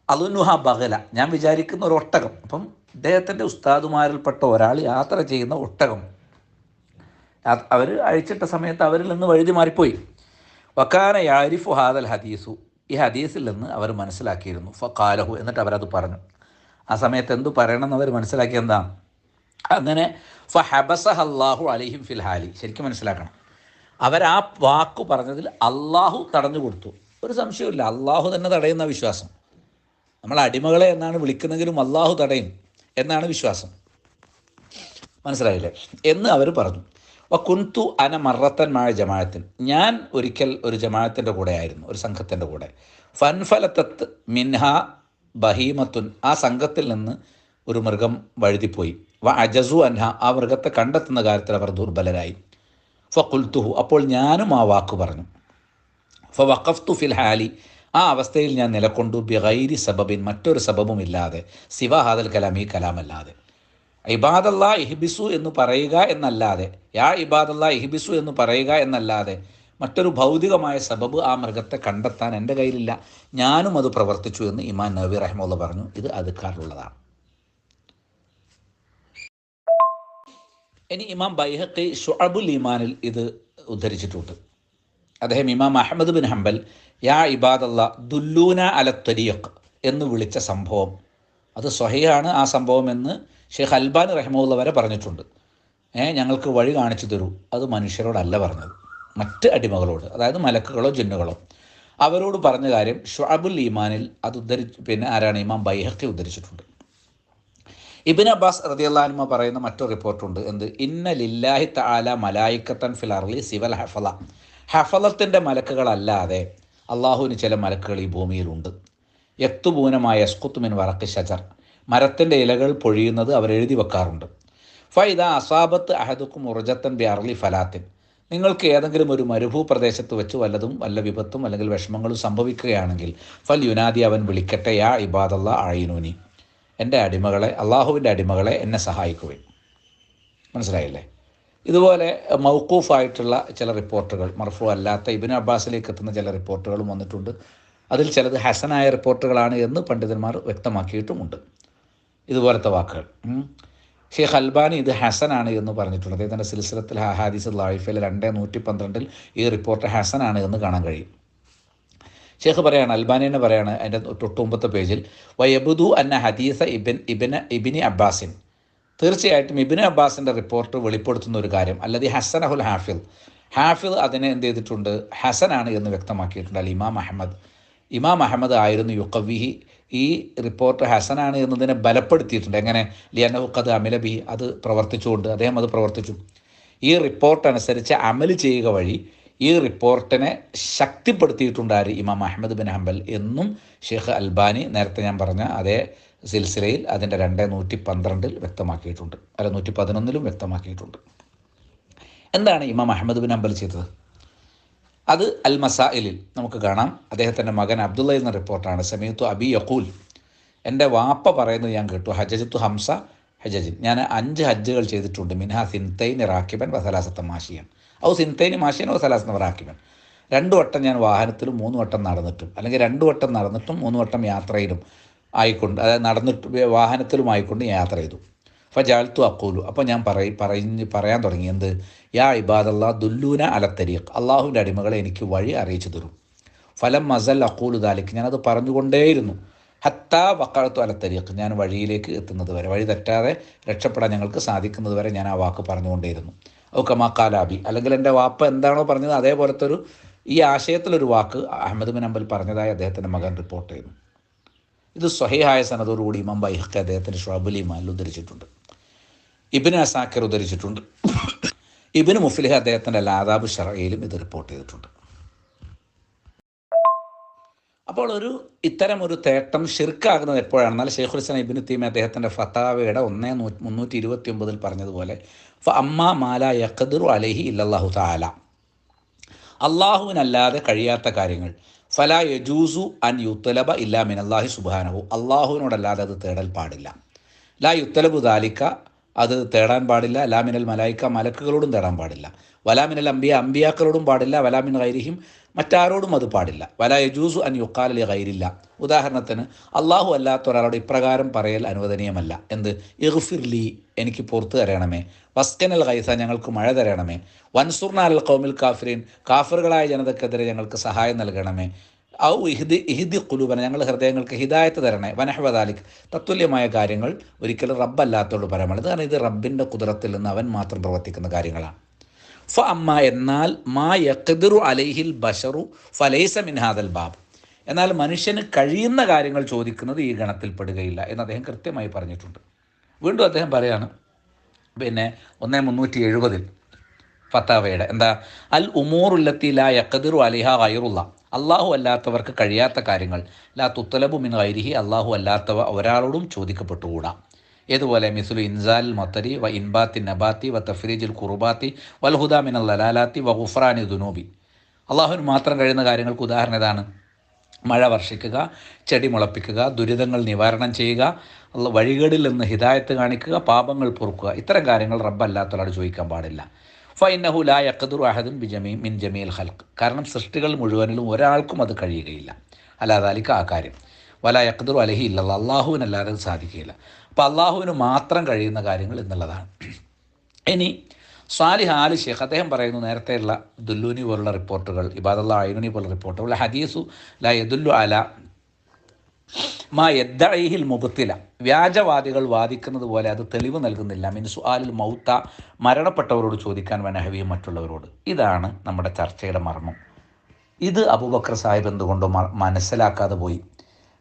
അലുനുഹ ബഹല, ഞാൻ വിചാരിക്കുന്ന ഒരു ഒട്ടകം. അപ്പം ഇദ്ദേഹത്തിൻ്റെ ഉസ്താദുമാരിൽപ്പെട്ട ഒരാൾ യാത്ര ചെയ്യുന്ന ഒട്ടകം അവർ അഴിച്ചിട്ട സമയത്ത് അവരിൽ നിന്ന് വഴുതി മാറിപ്പോയി. വക്കാന യാരിഫു ഹാദൽ ഹദീസു, ഈ ഹദീസിൽ നിന്ന് അവർ മനസ്സിലാക്കിയിരുന്നു. ഫഖാലഹു, എന്നിട്ട് അവരത് പറഞ്ഞു. ആ സമയത്ത് എന്തു പറയണമെന്ന് അവർ മനസ്സിലാക്കി. എന്താ അങ്ങനെ ഫഹബസഹ അല്ലാഹു അലൈഹിം ഫിൽ ഹാലി. ശരിക്കും മനസ്സിലാക്കണം, അവരാ വാക്കു പറഞ്ഞതിൽ അള്ളാഹു തടഞ്ഞു കൊടുത്തു. ഒരു സംശയമില്ല, അള്ളാഹു തന്നെ തടയുന്ന വിശ്വാസം. നമ്മൾ അടിമകളെ എന്നാണ് വിളിക്കുന്നെങ്കിലും അള്ളാഹു തടയും എന്നാണ് വിശ്വാസം. മനസ്സിലായില്ലേ എന്ന് അവർ പറഞ്ഞു. കുന്തു അന മറത്തൻ മായ ജമാഅത്തിൻ, ഞാൻ ഒരിക്കൽ ഒരു ജമാഅത്തിൻ്റെ കൂടെ ആയിരുന്നു, ഒരു സംഘത്തിൻ്റെ കൂടെ. ഫൻഫലത്തത്ത് മിൻഹ ബഹീമത്തുൻ, ആ സംഘത്തിൽ നിന്ന് ഒരു മൃഗം വഴുതിപ്പോയി. അജസു അൻഹ, ആ മൃഗത്തെ കണ്ടെത്തുന്ന കാര്യത്തിൽ അവർ ദുർബലരായി. ഫഖുൽത്തുഹു, അപ്പോൾ ഞാനും ആ വാക്ക് പറഞ്ഞു. ഫവഖഫ്തു ഫിൽ ഹാലി, ആ അവസ്ഥയിൽ ഞാൻ നിലകൊണ്ടു. ബിഗൈരി സബബിൻ, മറ്റൊരു സബബും ഇല്ലാതെ. സിവ ഹാദൽ കലാം, ഈ കലാമല്ലാതെ. ഇബാദല്ലാ ഇഹ്ബിസു എന്ന് പറയുക എന്നല്ലാതെ, യാ ഇബാദല്ലാ ഇഹ്ബിസു എന്ന് പറയുക എന്നല്ലാതെ മറ്റൊരു ഭൗതികമായ സബബ് ആ മൃഗത്തെ കണ്ടെത്താൻ എൻ്റെ കയ്യിലില്ല. ഞാനും അത് പ്രവർത്തിച്ചു എന്ന് ഇമാം നവവി റഹിമഹുല്ലാഹ് പറഞ്ഞു. ഇത് അദ്കാറിലുള്ളതാണ്. ഇനി ഇമാം ബൈഹഖി ശുഅബുൽ ഈമാനിൽ ഇത് ഉദ്ധരിച്ചിട്ടുണ്ട്. അദ്ദേഹം ഇമാം അഹ്മദ് ബിൻ ഹംബൽ യാ ഇബാദല്ലാ ദുല്ലൂന അല ത്വരീഖ് എന്ന് വിളിച്ച സംഭവം അത് സ്വഹീഹാണ്. ആ സംഭവം എന്ന് ഷെയ്ഖ് അൽബാനി റഹിമഹുല്ലാഹ് വരെ പറഞ്ഞിട്ടുണ്ട്. ഞങ്ങൾക്ക് വഴി കാണിച്ചു തരൂ. അത് മനുഷ്യരോടല്ല പറഞ്ഞത്, മറ്റ് അടിമകളോട്, അതായത് മലക്കുകളോ ജിന്നുകളോ, അവരോട് പറഞ്ഞ കാര്യം ശുഅബുൽ ഈമാനിൽ അത് പിന്നെ ആരാണ്? ഇമാം ബൈഹഖി ഉദ്ധരിച്ചിട്ടുണ്ട്. ഇബ്നു അബ്ബാസ് റളിയല്ലാഹു അൻഹു പറയുന്ന മറ്റൊരു റിപ്പോർട്ടുണ്ട്. എന്ത്? ഇന്ന ലില്ലാഹി തആല മലായിക്കത്തൻ ഫിൽ അർളി സിവൽ ഹഫള, ഹഫളത്തിൻ്റെ മലക്കുകളല്ലാതെ അള്ളാഹുവിന് ചില മലക്കുകൾ ഈ ഭൂമിയിലുണ്ട്. യക്തുബൂനമായ യസ്ഖുതു മിൻ വറഖി ഷജർ, മരത്തിൻ്റെ ഇലകൾ പൊഴിയുന്നത് അവർ എഴുതി വെക്കാറുണ്ട്. ഫൈദ അസാബത്ത് അഹദുക്കും ഉർജത്തൻ ബി അർളി ഫലാത്തിൻ, നിങ്ങൾക്ക് ഏതെങ്കിലും ഒരു മരുഭൂപ്രദേശത്ത് വെച്ച് വല്ല വിപത്തും അല്ലെങ്കിൽ വിഷമങ്ങളും സംഭവിക്കുകയാണെങ്കിൽ ഫൽ യുനാദി, അവൻ വിളിക്കട്ടെ, യാ ഇബാദല്ലാ അഈനൂനി, എൻ്റെ അടിമകളെ, അള്ളാഹുവിൻ്റെ അടിമകളെ എന്നെ സഹായിക്കുകയും. മനസ്സിലായില്ലേ? ഇതുപോലെ മൗഖൂഫായിട്ടുള്ള ചില റിപ്പോർട്ടുകൾ, മർഫൂ അല്ലാത്ത ഇബ്നു അബ്ബാസിലേക്ക് എത്തുന്ന ചില റിപ്പോർട്ടുകളും വന്നിട്ടുണ്ട്. അതിൽ ചിലത് ഹസനായ റിപ്പോർട്ടുകളാണ് എന്ന് പണ്ഡിതന്മാർ വ്യക്തമാക്കിയിട്ടുമുണ്ട്. ഇതുപോലത്തെ വാക്കുകൾ ഷെയ്ഖ് അൽബാനി ഇത് ഹസനാണ് എന്ന് പറഞ്ഞിട്ടുണ്ട്. അദ്ദേഹത്തിൻ്റെ സിൽസിലത്തിൽ ഹദീസ് ളായിഫയിൽ 2112 ഈ റിപ്പോർട്ട് ഹസനാണ് എന്ന് കാണാൻ കഴിയും. ഷെയ്ഖ് പറയാണ്, അൽബാനിനെ പറയാണ് അതിൻ്റെ തൊട്ടുമുമ്പത്തെ പേജിൽ, വയബുദു അന്ന ഹദീസ ഇബ്നി അബ്ബാസിൻ, തീർച്ചയായിട്ടും ഇബ്നു അബ്ബാസിൻ്റെ റിപ്പോർട്ട് വെളിപ്പെടുത്തുന്ന ഒരു കാര്യം, അല്ലതി ഹസനഹുൽ ഹാഫിദ് അതിനെ എന്ത് ചെയ്തിട്ടുണ്ട്? ഹസനാണ് എന്ന് വ്യക്തമാക്കിയിട്ടുണ്ട്. ഇമാം അഹമ്മദ് ആയിരുന്നു യുഖവിഹി, ഈ റിപ്പോർട്ട് ഹസനാണ് എന്നതിനെ ബലപ്പെടുത്തിയിട്ടുണ്ട്. എങ്ങനെ? ലിയന്നഹു ഖദ് അമില ബിഹി, അത് പ്രവർത്തിച്ചുകൊണ്ട് അദ്ദേഹം അത് പ്രവർത്തിച്ചു. ഈ റിപ്പോർട്ട് അനുസരിച്ച് അമൽ ചെയ്യുക വഴി ഈ റിപ്പോർട്ടിനെ ശക്തിപ്പെടുത്തിയിട്ടുണ്ട് ആര്? ഇമാം അഹ്മദ് ബിൻ ഹംബൽ എന്നും ഷെയ്ഖ് അൽബാനി നേരത്തെ ഞാൻ പറഞ്ഞ അതേ സിൽസിലയിൽ അതിൻ്റെ 2112 വ്യക്തമാക്കിയിട്ടുണ്ട്, 111 വ്യക്തമാക്കിയിട്ടുണ്ട്. എന്താണ് ഇമാം അഹ്മദ് ബിൻ ഹംബൽ ചെയ്തത്? അത് അൽ മസായിലിൽ നമുക്ക് കാണാം. അദ്ദേഹത്തിൻ്റെ മകൻ അബ്ദുള്ള എന്ന റിപ്പോർട്ടാണ്. സമീഅത്തു അബി യഖൂൽ, എൻ്റെ വാപ്പ പറയുന്നത് ഞാൻ കേട്ടു. ഹജ്ജത്തു ഹംസ ഹജ്ജിൻ, ഞാൻ 5 ഹജ്ജുകൾ ചെയ്തിട്ടുണ്ട്. മിൻഹ സിൻതൈൻ റാക്കിബൻ വസലാസത്ത മാഷിയൻ, ഔ സിൻതൈൻ മാഷിയൻ വസലാസത്ത റാക്കിബൻ. 2 വട്ടം ഞാൻ വാഹനത്തിലും 3 വട്ടം നടന്നിട്ടും, അല്ലെങ്കിൽ 2 വട്ടം നടന്നിട്ടും 3 വട്ടം യാത്രയിലും ആയിക്കൊണ്ട്, അതായത് നടന്നിട്ട് വാഹനത്തിലും ആയിക്കൊണ്ട് യാത്ര ചെയ്തു. ഫജാൽത്തു അഖൂലു, അപ്പോൾ ഞാൻ പറയാൻ തുടങ്ങി. എന്ത്? യാ ഇബാദല്ലാ ദുല്ലൂന അല തരീഖ്, അള്ളാഹുവിൻ്റെ അടിമകളെ എനിക്ക് വഴി അറിയിച്ചു തരും. ഫലം മസൽ അഖൂലു ദാലിക്, ഞാനത് പറഞ്ഞുകൊണ്ടേയിരുന്നു. ഹത്താ വഖഅതു അല തരീഖ്, ഞാൻ വഴിയിലേക്ക് എത്തുന്നത് വരെ, വഴി തെറ്റാതെ രക്ഷപ്പെടാൻ ഞങ്ങൾക്ക് സാധിക്കുന്നത് വരെ ഞാൻ ആ വാക്ക് പറഞ്ഞുകൊണ്ടേയിരുന്നു. ഔ കമാ ഖാല അബി, അല്ലെങ്കിൽ എൻ്റെ വാപ്പ എന്താണോ പറഞ്ഞത് അതേപോലത്തെ ഈ ആശയത്തിലൊരു വാക്ക് അഹ്മദ് ബിൻ ഹംബൽ പറഞ്ഞതായി അദ്ദേഹത്തിൻ്റെ മകൻ റിപ്പോർട്ട് ചെയ്യുന്നു. ഇത് സ്വഹീഹായ സനദോടുകൂടി ഇമാം ബൈഹഖി അദ്ദേഹത്തിൻ്റെ ശുഅബുൽ ഈമാനിൽ ഉദ്ധരിച്ചിട്ടുണ്ട്. ഇബ്നു അസാക്കിർ ഉദ്ധരിച്ചിട്ടുണ്ട്. ഇബ്നു മുഫ്ലിഹ് അദ്ദേഹത്തിൻ്റെ ലാദാബ് ശർഈയിലും ഇത് റിപ്പോർട്ട് ചെയ്തിട്ടുണ്ട്. അപ്പോൾ ഇത്തരം ഒരു തേട്ടം ഷിർക്കാകുന്നത് എപ്പോഴാണെന്നാൽ ഷെയ്ഖുൽ ഇസ്ലാം ഇബ്നു തൈമിയ്യ അദ്ദേഹത്തിൻ്റെ ഫതാവയുടെ 1/329 പറഞ്ഞതുപോലെ ഫഅമ്മാ മാലാ യഖ്ദിറു അലൈഹി ഇല്ലല്ലാഹു തആല, അള്ളാഹുവിനല്ലാതെ കഴിയാത്ത കാര്യങ്ങൾ, ഫലാ യജൂസു അൻ യുത്തലബ ഇല്ലാ മിനല്ലാഹി സുബ്ഹാനഹു, അള്ളാഹുവിനോടല്ലാതെ അത് തേടൽ പാടില്ല. ലാ യുത്തലബു ദാലിക, അത് തേടാൻ പാടില്ല. ലാ മിനൽ മലായിക്ക, മലക്കുകളോടും തേടാൻ പാടില്ല. വലാമിനൽ അംബിയ അംബിയാക്കളോടും പാടില്ല, വലാമിൻ ഗൈരിഹിം മറ്റാരോടും അത് പാടില്ല. വലാ യജൂസു അൻ യുക്കാല ലി ഗൈരില്ല. ഉദാഹരണത്തിന് അള്ളാഹു അല്ലാത്ത ഒരാളോട് ഇപ്രകാരം പറയൽ അനുവദനീയമല്ല. എന്ത്? ഇഗ്ഫിർലി, എനിക്ക് പുറത്തു തരണമേ, വസ്കനൽ ഗൈസ, ഞങ്ങൾക്ക് മഴ തരണമേ, വൻസുർന അൽ ഖൗമിൽ കാഫിരീൻ, കാഫറുകളായ ജനതക്കെതിരെ ഞങ്ങൾക്ക് സഹായം നൽകണമേ, ഔ ഇഹ്ദി ഖുലൂബന, ഞങ്ങളുടെ ഹൃദയങ്ങൾക്ക് ഹിദായത്ത് തരണേ, വനഹ്വ ദാലിക്, തത്തുല്യമായ കാര്യങ്ങൾ ഒരിക്കലും റബ്ബല്ലാത്തോട് പറയാൻ. കാരണം ഇത് റബ്ബിൻ്റെ കുദറത്തിൽ നിന്ന് അവൻ മാത്രം പ്രവർത്തിക്കുന്ന കാര്യങ്ങളാണ്. ഫ അമ്മ, എന്നാൽ മാ യഖ്ദിറു അലൈഹിൽ ബശറു ഫലൈസ മിൻ ഹാദൽ ബാബ്, എന്നാൽ മനുഷ്യന് കഴിയുന്ന കാര്യങ്ങൾ ചോദിക്കുന്നത് ഈ ഗണത്തിൽപ്പെടുകയില്ല എന്ന് അദ്ദേഹം കൃത്യമായി പറഞ്ഞിട്ടുണ്ട്. വീണ്ടും അദ്ദേഹം പറയാണ്, 1370 ഫത്താവയുടെ എന്താ, അൽ ഉമൂറുല്ലത്തി ലാ യഖ്ദിറു അലൈഹ ഗൈറുല്ലാ, അള്ളാഹു അല്ലാത്തവർക്ക് കഴിയാത്ത കാര്യങ്ങൾ, ലാ തുത്തലബു മിൻ ഗൈരിഹി, അള്ളാഹു അല്ലാത്തവ ഒരാളോടും ചോദിക്കപ്പെട്ടുകൂടാ. ഏതുപോലെ മിസ്ലു ഇൻസാൽ മത്തരി വ ഇൻബാത്തി നബാത്തി വ തഫ്രീജുൽ കുറുബാത്തി വൽ ഹുദാ മിനൽ ലലാലാത്തി വ ഗുഫ്രാനി ദുനൂബി. അള്ളാഹുവിന് മാത്രം കഴിയുന്ന കാര്യങ്ങൾക്ക് ഉദാഹരണം ഏതാണ്? മഴ വർഷിക്കുക, ചെടി മുളപ്പിക്കുക, ദുരിതങ്ങൾ നിവാരണം ചെയ്യുക, വഴികേടിൽ നിന്ന് ഹിദായത്ത് കാണിക്കുക, പാപങ്ങൾ പൊറുക്കുക. ഇത്തരം കാര്യങ്ങൾ റബ്ബല്ലാത്തവരോട് ചോദിക്കാൻ പാടില്ല. ഫഇന്നഹു ലാ യഖ്ദിറു അഹദുൻ മിൻ ജമീൽ ഖൽഖ്, കാരണം സൃഷ്ടികൾ മുഴുവനിലും ഒരാൾക്കും അത് കഴിയുകയില്ല. അല്ലാതാലിക്ക് ആ കാര്യം വലാ യഖ്ദിറു അലൈഹി ഇല്ലല്ലാഹ്, അള്ളാഹുവിനല്ലാതെ അത് സാധിക്കുകയില്ല. അപ്പോൾ അള്ളാഹുവിന് മാത്രം കഴിയുന്ന കാര്യങ്ങൾ എന്നുള്ളതാണ്. ഇനി സ്വാലിഹ് ആലി ഷേഖ് അദ്ദേഹം പറയുന്നു, നേരത്തെയുള്ള ദുല്ലൂനി പോലുള്ള റിപ്പോർട്ടുകൾ, ഇബാദുല്ലാ ഐനുനി പോലുള്ള റിപ്പോർട്ടുകൾ, ഹദീസു ലാ യദുല്ലു അല മാ യദ്ദഈഹിൽ മുബ്തില, വ്യാജവാദികൾ വാദിക്കുന്നത് പോലെ അത് തെളിവ് നൽകുന്നില്ല. മിൻ സുആലിൽ മൗത്ത, മരണപ്പെട്ടവരോട് ചോദിക്കാൻ വനഹവിയും മറ്റുള്ളവരോട്. ഇതാണ് നമ്മുടെ ചർച്ചയുടെ മർമ്മം. ഇത് അബൂബക്കർ സാഹിബ് എന്തുകൊണ്ടോ മനസ്സിലാക്കാതെ പോയി.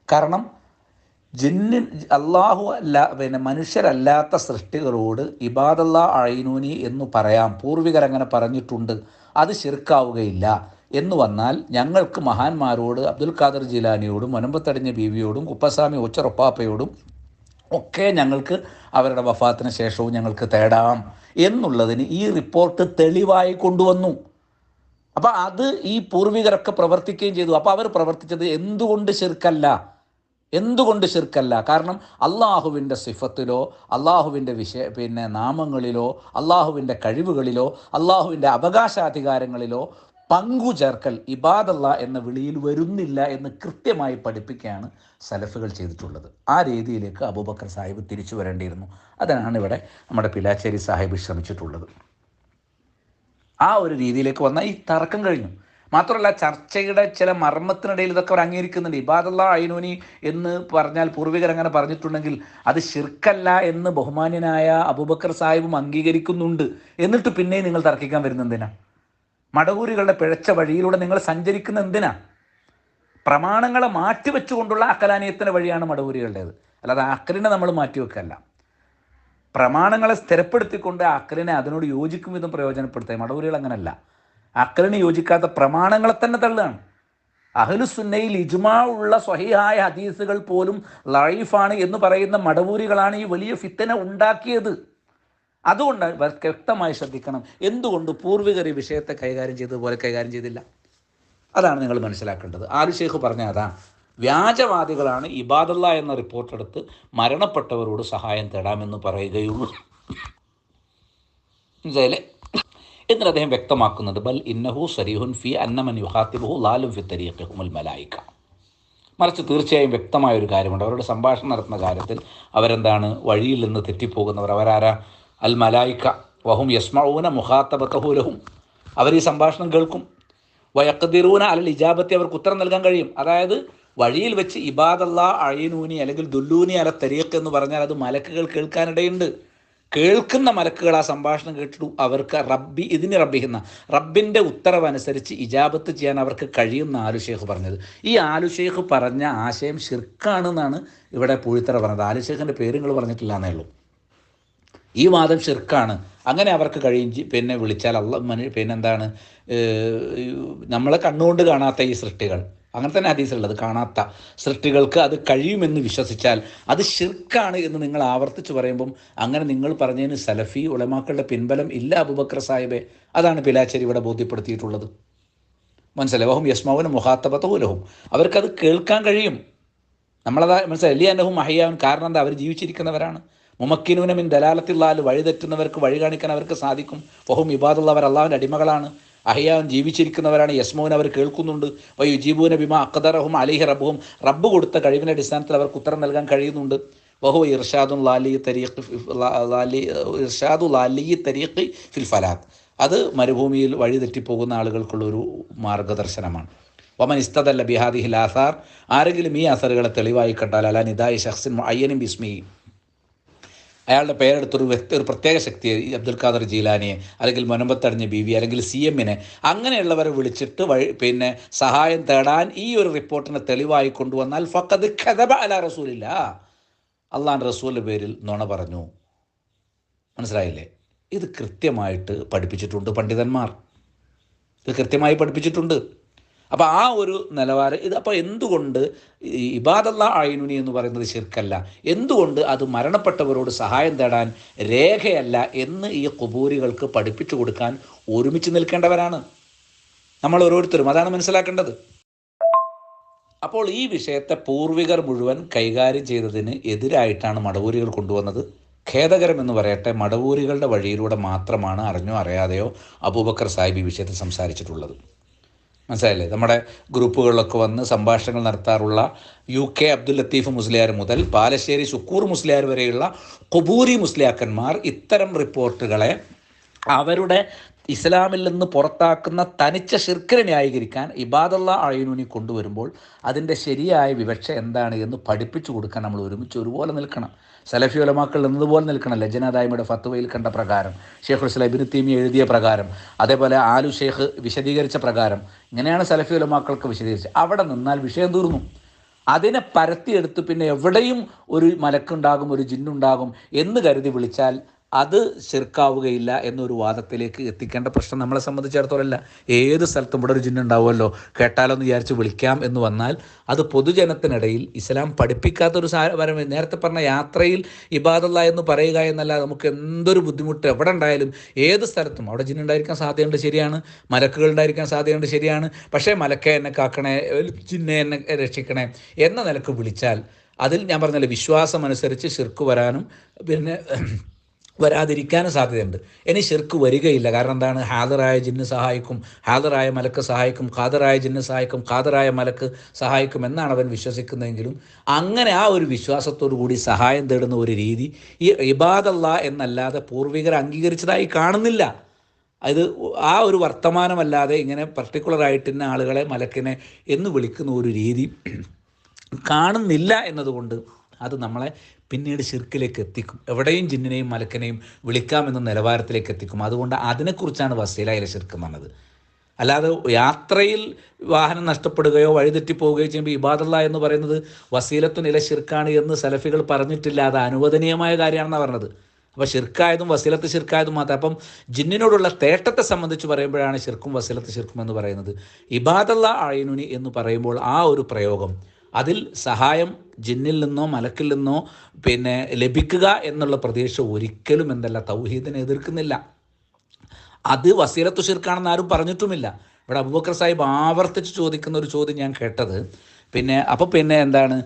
കാരണം അള്ളാഹു അല്ല, മനുഷ്യരല്ലാത്ത സൃഷ്ടികളോട് ഇബാദല്ലാ ഐനൂനി എന്ന് പറയാം, പൂർവികരങ്ങനെ പറഞ്ഞിട്ടുണ്ട്, അത് ശിർക്കാവുകയില്ല എന്ന് വന്നാൽ ഞങ്ങൾക്ക് മഹാന്മാരോട്, അബ്ദുൽ ഖാദർ ജിലാനിയോടും മുനമ്പത്തടിഞ്ഞ ബീവിയോടും കുപ്പസ്വാമി ഒച്ചറൊപ്പാപ്പയോടും ഒക്കെ ഞങ്ങൾക്ക് അവരുടെ വഫാത്തിന് ശേഷവും ഞങ്ങൾക്ക് തേടാം എന്നുള്ളതിന് ഈ റിപ്പോർട്ട് തെളിവായി കൊണ്ടുവന്നു. അപ്പോൾ അത് ഈ പൂർവികരൊക്കെ പ്രവർത്തിക്കുകയും ചെയ്തു. അപ്പോൾ അവർ പ്രവർത്തിച്ചത് എന്തുകൊണ്ട് ശിർക്കല്ല? കാരണം അള്ളാഹുവിൻ്റെ സിഫത്തിലോ അള്ളാഹുവിൻ്റെ നാമങ്ങളിലോ അള്ളാഹുവിൻ്റെ കഴിവുകളിലോ അള്ളാഹുവിൻ്റെ അവകാശാധികാരങ്ങളിലോ പങ്കു ചേർക്കൽ ഇബാദല്ലാ എന്ന വിളിയിൽ വരുന്നില്ല എന്ന് കൃത്യമായി പഠിപ്പിക്കുകയാണ് സലഫുകൾ ചെയ്തിട്ടുള്ളത്. ആ രീതിയിലേക്ക് അബൂബക്കർ സാഹിബ് തിരിച്ചു വരേണ്ടിയിരുന്നു. അതിനാണ് ഇവിടെ നമ്മുടെ പിലാശ്ശേരി സാഹിബ് ശ്രമിച്ചിട്ടുള്ളത്. ആ ഒരു രീതിയിലേക്ക് വന്നാൽ ഈ തർക്കം കഴിഞ്ഞു. മാത്രമല്ല, ചർച്ചയുടെ ചില മർമ്മത്തിനിടയിൽ ഇതൊക്കെ അവർ അംഗീകരിക്കുന്നുണ്ട്. ഇബാദല്ലാ ഐനൂനി എന്ന് പറഞ്ഞാൽ പൂർവികർ അങ്ങനെ പറഞ്ഞിട്ടുണ്ടെങ്കിൽ അത് ശിർക്കല്ല എന്ന് ബഹുമാന്യനായ അബൂബക്കർ സാഹിബും അംഗീകരിക്കുന്നുണ്ട്. എന്നിട്ട് പിന്നെ നിങ്ങൾ തർക്കിക്കാൻ വരുന്ന എന്തിനാ? മടവൂരികളുടെ പിഴച്ച വഴിയിലൂടെ നിങ്ങൾ സഞ്ചരിക്കുന്ന എന്തിനാ? പ്രമാണങ്ങളെ മാറ്റിവെച്ചുകൊണ്ടുള്ള അക്കലാനീയത്തിൻ്റെ വഴിയാണ് മടവൂരികളുടേത്. അല്ലാതെ അക്കലിനെ നമ്മൾ മാറ്റിവെക്കല്ല. പ്രമാണങ്ങളെ സ്ഥിരപ്പെടുത്തിക്കൊണ്ട് അക്കലിനെ അതിനോട് യോജിക്കും വിധം പ്രയോജനപ്പെടുത്തുക. മടവൂരികൾ അങ്ങനല്ല. അക്കലിന് യോജിക്കാത്ത പ്രമാണങ്ങളെ തന്നെ തള്ളുകയാണ്. അഹ്ലുസുന്നയിൽ ഇജ്മാ ഉള്ള സ്വഹീഹായ ഹദീസുകൾ പോലും ലൈഫാണ് എന്ന് പറയുന്ന മടവൂരികളാണ് ഈ വലിയ ഫിത്തന ഉണ്ടാക്കിയത്. അതുകൊണ്ട് വ്യക്തമായി ശ്രദ്ധിക്കണം, എന്തുകൊണ്ട് പൂർവികർ ഈ വിഷയത്തെ കൈകാര്യം ചെയ്തതുപോലെ കൈകാര്യം ചെയ്തില്ല? അതാണ് നിങ്ങൾ മനസ്സിലാക്കേണ്ടത്. ആലി ഷെയ്ഖ് പറഞ്ഞ അതാണ്, വ്യാജവാദികളാണ് ഇബാദല്ലാ എന്ന റിപ്പോർട്ട് എടുത്ത് മരണപ്പെട്ടവരോട് സഹായം തേടാമെന്ന് പറയുകയുള്ളൂ. മനസ്സിലായില്ലേ? എന്നിട്ട് അദ്ദേഹം വ്യക്തമാക്കുന്നുണ്ട്, ബൽ ഇന്നഹു സരീഹുൻ ഫി അന്നമൻ യുഹാത്തിബുഹു ലാലും ഫി തരീഖിഹുൽ മലായിക. മറിച്ച് തീർച്ചയായും വ്യക്തമായ ഒരു കാര്യമുണ്ട്. അവരുടെ സംഭാഷണം നടത്തുന്ന കാര്യത്തിൽ അവരെന്താണ്? വഴിയിൽ നിന്ന് തെറ്റിപ്പോകുന്നവർ. അവരാരാ? അൽ മലായിക. വഹും യസ്മഊന മുഖാത്തബതഹു ലഹും. അവർ ഈ സംഭാഷണം കേൾക്കും. വയഖ്ദിറൂന അലൽ ഇജാബത്തി, അവർക്ക് ഉത്തരം നൽകാൻ കഴിയും. അതായത് വഴിയിൽ വെച്ച് ഇബാദല്ലാ ഐനൂനി അല്ലെങ്കിൽ ദുല്ലൂനി അല തരീഖ് എന്ന് പറഞ്ഞാൽ അത് മലക്കുകൾ കേൾക്കാനിടയുണ്ട്. കേൾക്കുന്ന മലക്കുകൾ ആ സംഭാഷണം കേട്ടിട്ടു അവർക്ക് റബ്ബിൻ്റെ ഉത്തരവനുസരിച്ച് ഇജാബത്ത് ചെയ്യാൻ അവർക്ക് കഴിയുന്ന ആലു ഷെയ്ഖ് പറഞ്ഞത്. ഈ ആലു ഷെയ്ഖ് പറഞ്ഞ ആശയം ഷിർക്കാണെന്നാണ് ഇവിടെ പൂഴിത്തറ പറഞ്ഞത്. ആലു ഷെയ്ഖിൻ്റെ പേര് നിങ്ങൾ പറഞ്ഞിട്ടില്ല എന്നേ ഉള്ളൂ. ഈ വാദം ഷിർക്കാണ്. അങ്ങനെ അവർക്ക് കഴിയും. പിന്നെ വിളിച്ചാൽ പിന്നെന്താണ്, നമ്മളെ കണ്ണുകൊണ്ട് കാണാത്ത ഈ സൃഷ്ടികൾ, അങ്ങനെ തന്നെ ഹദീസുള്ളത്, കാണാത്ത സൃഷ്ടികൾക്ക് അത് കഴിയുമെന്ന് വിശ്വസിച്ചാൽ അത് ഷിർക്കാണ് എന്ന് നിങ്ങൾ ആവർത്തിച്ച് പറയുമ്പം അങ്ങനെ നിങ്ങൾ പറഞ്ഞതിന് സലഫി ഉലമാക്കളുടെ പിൻബലം ഇല്ല അബൂബക്കർ സാഹിബെ. അതാണ് പിലാശ്ശേരി ഇവിടെ ബോധ്യപ്പെടുത്തിയിട്ടുള്ളത്. മനസ്സിലായി? വഹും യസ്മഊന മുഖാത്തബതഹു ലഹും, അവർക്കത് കേൾക്കാൻ കഴിയും. നമ്മളതാ മനസ്സിലായി? അന്നഹും അഹ്യാൻ, കാരണം എന്താ? അവർ ജീവിച്ചിരിക്കുന്നവരാണ്. മുമക്കിനൂന മിൻ ദലാലത്തില്ലാൽ, വഴിതെറ്റുന്നവർക്ക് വഴി കാണിക്കാൻ അവർക്ക് സാധിക്കും. ഫഹും ഇബാദുള്ള, അവർ അള്ളാഹുവിൻ്റെ അടിമകളാണ്. അഹിയാൻ, ജീവിച്ചിരിക്കുന്നവരാണ്. യസ്മൂൻ, അവർ കേൾക്കുന്നുണ്ട്. വയുജീബൂന ബിമാ അഖ്ദറഹും അലൈഹി റബ്ബുഹും, റബ്ബ് കൊടുത്ത കഴിവിൻ്റെ അടിസ്ഥാനത്തിൽ അവർക്ക് ഉത്തരം നൽകാൻ കഴിയുന്നുണ്ട്. വഹു ഇർഷാദുൽ ലാലി തരീഖ് ഇർഷാദു ലാലി തരീഖ് ഫിൽ ഫലാത്ത്, അത് മരുഭൂമിയിൽ വഴി തെറ്റിപ്പോകുന്ന ആളുകൾക്കുള്ളൊരു മാർഗദർശനമാണ്. വമൻ ഇസ്തദല്ല ബിഹാദിഹിൽ ആസാർ, ആരെങ്കിലും ഈ അസറുകളെ തെളിവായി കണ്ടാൽ അല നിദായി ഷഖ്സിൻ മുഅയ്യനിൻ ബിസ്മി, അയാളുടെ പേരെടുത്തൊരു ഒരു പ്രത്യേക ശക്തിയെ, അബ്ദുൽ ഖാദർ ജീലാനിയെ അല്ലെങ്കിൽ മുനമ്പത്തടിഞ്ഞ ബീവി അല്ലെങ്കിൽ CM-നെ, അങ്ങനെയുള്ളവരെ വിളിച്ചിട്ട് സഹായം തേടാൻ ഈ ഒരു റിപ്പോർട്ടിനെ തെളിവായി കൊണ്ടുവന്നാൽ ഫഖദ് ഖദബ അലാ റസൂലില്ല, അള്ളാഹുവിൻ്റെ റസൂലിൻ്റെ പേരിൽ നുണ പറഞ്ഞു. മനസ്സിലായില്ലേ? ഇത് കൃത്യമായിട്ട് പഠിപ്പിച്ചിട്ടുണ്ട് പണ്ഡിതന്മാർ, ഇത് കൃത്യമായി പഠിപ്പിച്ചിട്ടുണ്ട്. അപ്പോൾ ആ ഒരു നിലവാരം ഇത്. അപ്പോൾ എന്തുകൊണ്ട് ഇബാദല്ലാ അയ്നുനി എന്ന് പറയുന്നത് ശിർക്കല്ല, എന്തുകൊണ്ട് അത് മരണപ്പെട്ടവരോട് സഹായം തേടാൻ രേഖയല്ല എന്ന് ഈ ഖുബൂരികൾക്ക് പഠിപ്പിച്ചു കൊടുക്കാൻ ഒരുമിച്ച് നിൽക്കേണ്ടവരാണ് നമ്മൾ ഓരോരുത്തരും. അതാണ് മനസ്സിലാക്കേണ്ടത്. അപ്പോൾ ഈ വിഷയത്തെ പൂർവികർ മുഴുവൻ കൈകാര്യം ചെയ്തതിന് എതിരായിട്ടാണ് മടവൂരികൾ കൊണ്ടുവന്നത്. ഖേദകരം എന്ന് പറയട്ടെ, മടവൂരികളുടെ വഴിയിലൂടെ മാത്രമാണ് അറിഞ്ഞോ അറിയാതെയോ അബൂബക്കർ സാഹിബ് ഈ വിഷയത്തിൽ സംസാരിച്ചിട്ടുള്ളത്. മനസ്സിലായില്ലേ? നമ്മുടെ ഗ്രൂപ്പുകളിലൊക്കെ വന്ന് സംഭാഷണങ്ങൾ നടത്താറുള്ള UK അബ്ദുൽ ലത്തീഫ് മുസ്ലിയാർ മുതൽ പാലശ്ശേരി ശുക്കൂർ മുസ്ലിയാർ വരെയുള്ള ഖുബൂരി മുസ്ലിയാക്കന്മാർ ഇത്തരം റിപ്പോർട്ടുകളെ അവരുടെ ഇസ്ലാമിൽ നിന്ന് പുറത്താക്കുന്ന തനിച്ച ശിർക്കിനെ ന്യായീകരിക്കാൻ ഇബാദല്ലാ അയ്നുനി കൊണ്ടുവരുമ്പോൾ അതിൻ്റെ ശരിയായ വിവക്ഷ എന്താണ് എന്ന് പഠിപ്പിച്ചു കൊടുക്കാൻ നമ്മൾ ഒരുമിച്ച് ഒരുപോലെ നിൽക്കണം. സലഫി ഉലമാക്കൾ എന്നതുപോലെ നിൽക്കണം. ലജ്ന ദായിമയുടെ ഫത്വയിൽ കണ്ട പ്രകാരം, ഷെയ്ഖുൽ ഇസ്ലാം ഇബ്നു തൈമിയ്യ എഴുതിയ പ്രകാരം, അതേപോലെ ആലു ഷെയ്ഖ് വിശദീകരിച്ച പ്രകാരം, ഇങ്ങനെയാണ് സലഫി ഉലമാക്കൾക്ക് വിശദീകരിച്ചത്. അവിടെ നിന്നാൽ വിഷയം തീർന്നു. അതിനെ പരത്തിയെടുത്ത് പിന്നെ എവിടെയും ഒരു മലക്കുണ്ടാകും, ഒരു ജിന്നുണ്ടാകും എന്ന് കരുതി വിളിച്ചാൽ അത് ശിർക്കാവുകയില്ല എന്നൊരു വാദത്തിലേക്ക് എത്തിക്കേണ്ട പ്രശ്നം നമ്മളെ സംബന്ധിച്ചിടത്തോളമല്ല. ഏത് സ്ഥലത്തും ഇവിടെ ഒരു ജിന്നുണ്ടാവുമല്ലോ, കേട്ടാലോന്ന് വിചാരിച്ച് വിളിക്കാം എന്ന് വന്നാൽ അത് പൊതുജനത്തിനിടയിൽ ഇസ്ലാം പഠിപ്പിക്കാത്തൊരു സാധനം. നേരത്തെ പറഞ്ഞ യാത്രയിൽ ഇബാദല്ലാ എന്ന് പറയുക എന്നല്ല, നമുക്ക് എന്തൊരു ബുദ്ധിമുട്ട് എവിടെ ഉണ്ടായാലും ഏത് സ്ഥലത്തും അവിടെ ജിന്നുണ്ടായിരിക്കാൻ സാധ്യതയുണ്ട്, ശരിയാണ്. മലക്കുകൾ ഉണ്ടായിരിക്കാൻ സാധ്യതയുണ്ട്, ശരിയാണ്. പക്ഷേ മലക്കെ എന്നെ കാക്കണേ, ജിന്നെ എന്നെ രക്ഷിക്കണേ എന്ന നിലക്ക് വിളിച്ചാൽ അതിൽ ഞാൻ പറഞ്ഞല്ലോ വിശ്വാസം അനുസരിച്ച് ശിർക്ക് വരാനും വരാതിരിക്കാനും സാധ്യതയുണ്ട്. ഇനി ശിർക്ക് വരികയില്ല. കാരണം എന്താണ്? ഹാദറായ ജിന്ന് സഹായിക്കും, ഹാദറായ മലക്ക് സഹായിക്കും, ഖാദറായ ജിന്ന് സഹായിക്കും, ഖാദറായ മലക്ക് സഹായിക്കും എന്നാണ് അവൻ വിശ്വസിക്കുന്നതെങ്കിലും അങ്ങനെ ആ ഒരു വിശ്വാസത്തോടു കൂടി സഹായം തേടുന്ന ഒരു രീതി ഈ ഇബാദല്ലാ എന്നല്ലാതെ പൂർവികർ അംഗീകരിച്ചതായി കാണുന്നില്ല. അത് ആ ഒരു വർത്തമാനമല്ലാതെ ഇങ്ങനെ പർട്ടിക്കുലറായിട്ട് ഇന്ന ആളുകളെ മലക്കിനെ എന്ന് വിളിക്കുന്ന ഒരു രീതി കാണുന്നില്ല എന്നതുകൊണ്ട് അത് നമ്മളെ പിന്നീട് ശിർക്കിലേക്ക് എത്തിക്കും. എവിടെയും ജിന്നിനെയും മലക്കിനെയും വിളിക്കാമെന്ന നിലവാരത്തിലേക്ക് എത്തിക്കും. അതുകൊണ്ട് അതിനെക്കുറിച്ചാണ് വസീലയിലെ ശിർക്ക് എന്ന് പറഞ്ഞത്. അല്ലാതെ യാത്രയിൽ വാഹനം നഷ്ടപ്പെടുകയോ വഴിതെറ്റിപ്പോവുകയോ ചെയ്യുമ്പോൾ ഇബാദല്ലാ എന്ന് പറയുന്നത് വസീലത്തുനില ശിർക്കാണ് എന്ന് സലഫികൾ പറഞ്ഞിട്ടില്ല. അത് അനുവദനീയമായ കാര്യമാണെന്നാണ് പറഞ്ഞത്. അപ്പോൾ ശിർക്കായതും വസീലത്ത് ശിർക്കായതും മാത്രം. അപ്പം ജിന്നിനോടുള്ള തേട്ടത്തെ സംബന്ധിച്ച് പറയുമ്പോഴാണ് ശിർക്കും വസീലത്ത് ശിർക്കും എന്ന് പറയുന്നത്. ഇബാദല്ലാ അയ്നുനി എന്ന് പറയുമ്പോൾ ആ ഒരു പ്രയോഗം, അതിൽ സഹായം ജിന്നിൽ നിന്നോ മലക്കിൽ നിന്നോ ലഭിക്കുക എന്നുള്ള പ്രതീക്ഷ ഒരിക്കലും തൗഹീദിനെ എതിർക്കുന്നില്ല. അത് വസീലത്തു ശിർക്കാണെന്ന് ആരും പറഞ്ഞിട്ടുമില്ല. ഇവിടെ അബൂബക്കർ സാഹിബ് ആവർത്തിച്ച് ചോദിക്കുന്ന ഒരു ചോദ്യം ഞാൻ കേട്ടത്, എന്താണ്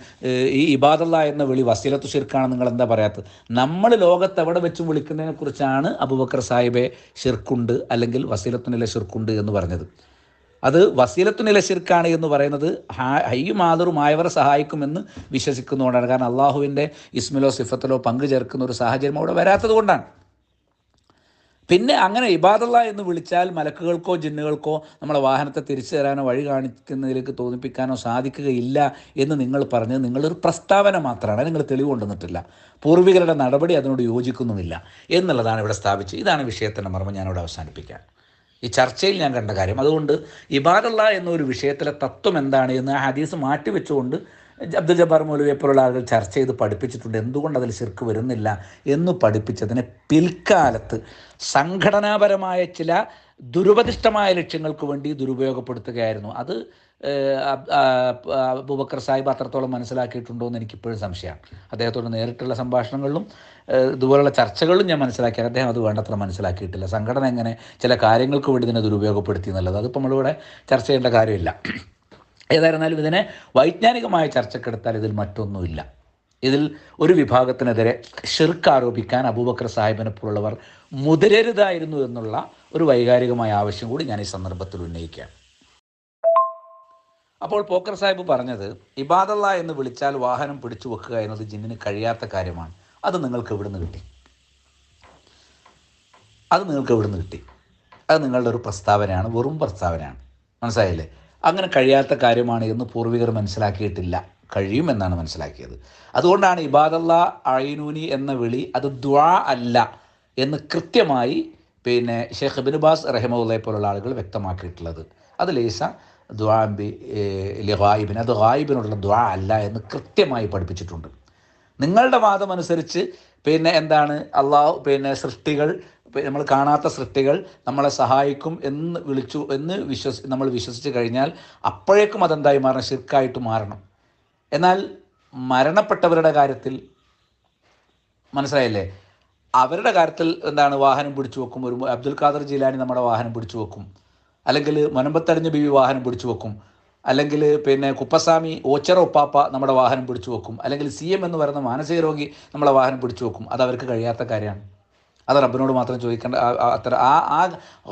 ഈ ഇബാദല്ലാ എന്ന വിളി വസീലത്തു ശിർക്കാണെന്ന് നിങ്ങൾ എന്താ പറയാത്തത്? നമ്മൾ ലോകത്ത് എവിടെ വെച്ചും വിളിക്കുന്നതിനെ കുറിച്ചാണ് അബൂബക്കർ സാഹിബെ ശിർക്കുണ്ട് അല്ലെങ്കിൽ വസീലത്തുനില ശിർക്കുണ്ട് എന്ന് പറഞ്ഞത്. അത് വസീലത്തുനില ശിർക്കാണ് എന്ന് പറയുന്നത് ഹയ്യും മാതറുമായവരെ സഹായിക്കുമെന്ന് വിശ്വസിക്കുന്നതുകൊണ്ടാണ്. കാരണം അള്ളാഹുവിൻ്റെ ഇസ്മിലോ സിഫത്തിലോ പങ്കു ചേർക്കുന്ന ഒരു സാഹചര്യം അവിടെ വരാത്തത് കൊണ്ടാണ്. പിന്നെ അങ്ങനെ ഇബാദല്ലാ എന്ന് വിളിച്ചാൽ മലക്കുകൾക്കോ ജിന്നുകൾക്കോ നമ്മളെ വാഹനത്തെ തിരിച്ചു തരാനോ വഴി കാണിക്കുന്നതിലേക്ക് തോന്നിപ്പിക്കാനോ സാധിക്കുകയില്ല എന്ന് നിങ്ങൾ പറഞ്ഞത് നിങ്ങളൊരു പ്രസ്താവന മാത്രമാണ്, നിങ്ങൾ തെളിവ് കൊണ്ടുവന്നിട്ടില്ല. പൂർവികരുടെ നടപടി അതിനോട് യോജിക്കുന്നുമില്ല എന്നുള്ളതാണ് ഇവിടെ സ്ഥാപിച്ചത്. ഇതാണ് വിഷയത്തിൻ്റെ മർമ്മം. ഞാനിവിടെ അവസാനിപ്പിക്കാം. ഈ ചർച്ചയിൽ ഞാൻ കണ്ട കാര്യം. അതുകൊണ്ട് ഇബാദല്ലാ എന്നൊരു വിഷയത്തിലെ തത്വം എന്താണ് എന്ന് ആ ഹദീസ് മാറ്റിവെച്ചുകൊണ്ട് അബ്ദുൽ ജബ്ബാർ മൗലവിയെ പോലുള്ള ആളുകൾ ചർച്ച ചെയ്ത് പഠിപ്പിച്ചിട്ടുണ്ട്. എന്തുകൊണ്ട് അതിൽ ശിർക്ക് വരുന്നില്ല എന്ന് പഠിപ്പിച്ചതിനെ പിൽക്കാലത്ത് സംഘടനാപരമായ ചില ദുരുപദിഷ്ടമായ ലക്ഷ്യങ്ങൾക്ക് വേണ്ടി ദുരുപയോഗപ്പെടുത്തുകയായിരുന്നു. അത് അബൂബക്കർ സാഹിബ് അത്രത്തോളം മനസ്സിലാക്കിയിട്ടുണ്ടോ എന്ന് എനിക്കിപ്പോഴും സംശയമാണ്. അദ്ദേഹത്തോട് നേരിട്ടുള്ള സംഭാഷണങ്ങളിലും ഇതുപോലുള്ള ചർച്ചകളിലും ഞാൻ മനസ്സിലാക്കിയാൽ അദ്ദേഹം അത് വേണ്ടത്ര മനസ്സിലാക്കിയിട്ടില്ല. സംഘടന എങ്ങനെ ചില കാര്യങ്ങൾക്ക് വേണ്ടി ഇതിനെ ദുരുപയോഗപ്പെടുത്തി എന്നുള്ളത് അതിപ്പോൾ നമ്മളിവിടെ ചർച്ച ചെയ്യേണ്ട കാര്യമില്ല. ഏതായിരുന്നാലും ഇതിനെ വൈജ്ഞാനികമായ ചർച്ചക്കെടുത്താൽ ഇതിൽ മറ്റൊന്നുമില്ല. ഇതിൽ ഒരു വിഭാഗത്തിനെതിരെ ഷിർക്ക് ആരോപിക്കാൻ അബൂബക്കർ സാഹിബിനെ പോലുള്ളവർ മുതിരരുതായിരുന്നു എന്നുള്ള ഒരു വൈകാരികമായ ആവശ്യം കൂടി ഞാൻ ഈ സന്ദർഭത്തിൽ ഉന്നയിക്കുകയാണ്. അപ്പോൾ പോക്കർ സാഹിബ് പറഞ്ഞത്, ഇബാദല്ല എന്ന് വിളിച്ചാൽ വാഹനം പിടിച്ചു വെക്കുക എന്നത് ജിന്നിന് കഴിയാത്ത കാര്യമാണ്. അത് നിങ്ങൾക്ക് എവിടുന്ന് കിട്ടി? അത് നിങ്ങളുടെ ഒരു പ്രസ്താവനയാണ്, വെറും പ്രസ്താവനയാണ്. മനസ്സിലായില്ലേ? അങ്ങനെ കഴിയാത്ത കാര്യമാണ് എന്ന് പൂർവികർ മനസ്സിലാക്കിയിട്ടില്ല, കഴിയുമെന്നാണ് മനസ്സിലാക്കിയത്. അതുകൊണ്ടാണ് ഇബാദല്ല അയ്നൂനി എന്ന വിളി അത് ദുആ അല്ല എന്ന് കൃത്യമായി ഷെയ്ഖ് ഇബ്നു ബാസ് റഹിമഹുള്ളയെ പോലുള്ള ആളുകൾ വ്യക്തമാക്കിയിട്ടുള്ളത്. അത് ലൈസ ദുആ ലിഗായിബിൻ, അത് ഗായിബിനോടുള്ള ദുആ അല്ല എന്ന് കൃത്യമായി പഠിപ്പിച്ചിട്ടുണ്ട്. നിങ്ങളുടെ വാദമനുസരിച്ച് എന്താണ് അള്ളാഹു സൃഷ്ടികൾ, നമ്മൾ കാണാത്ത സൃഷ്ടികൾ നമ്മളെ സഹായിക്കും എന്ന് നമ്മൾ വിശ്വസിച്ച് കഴിഞ്ഞാൽ അപ്പോഴേക്കും അതെന്തായി മാറണം? ശിർക്കായിട്ട് മാറണം. എന്നാൽ മരണപ്പെട്ടവരുടെ കാര്യത്തിൽ മനസ്സിലായില്ലേ? അവരുടെ കാര്യത്തിൽ എന്താണ്? വാഹനം പിടിച്ചു വെക്കും. ഒരു അബ്ദുൽ ഖാദർ ജീലാനി നമ്മുടെ വാഹനം പിടിച്ചു വെക്കും, അല്ലെങ്കിൽ മുനമ്പത്തടിഞ്ഞ ബീവി വാഹനം പിടിച്ചു വെക്കും, അല്ലെങ്കിൽ കുപ്പസ്വാമി ഓച്ചറ ഉപ്പാപ്പ നമ്മുടെ വാഹനം പിടിച്ചു വെക്കും, അല്ലെങ്കിൽ CM എന്ന് പറയുന്ന മാനസിക രോഗി നമ്മളെ വാഹനം പിടിച്ചു വെക്കും. അത് അവർക്ക് കഴിയാത്ത കാര്യമാണ്. അത് റബ്ബിനോട് മാത്രം ചോദിക്കേണ്ട. ആ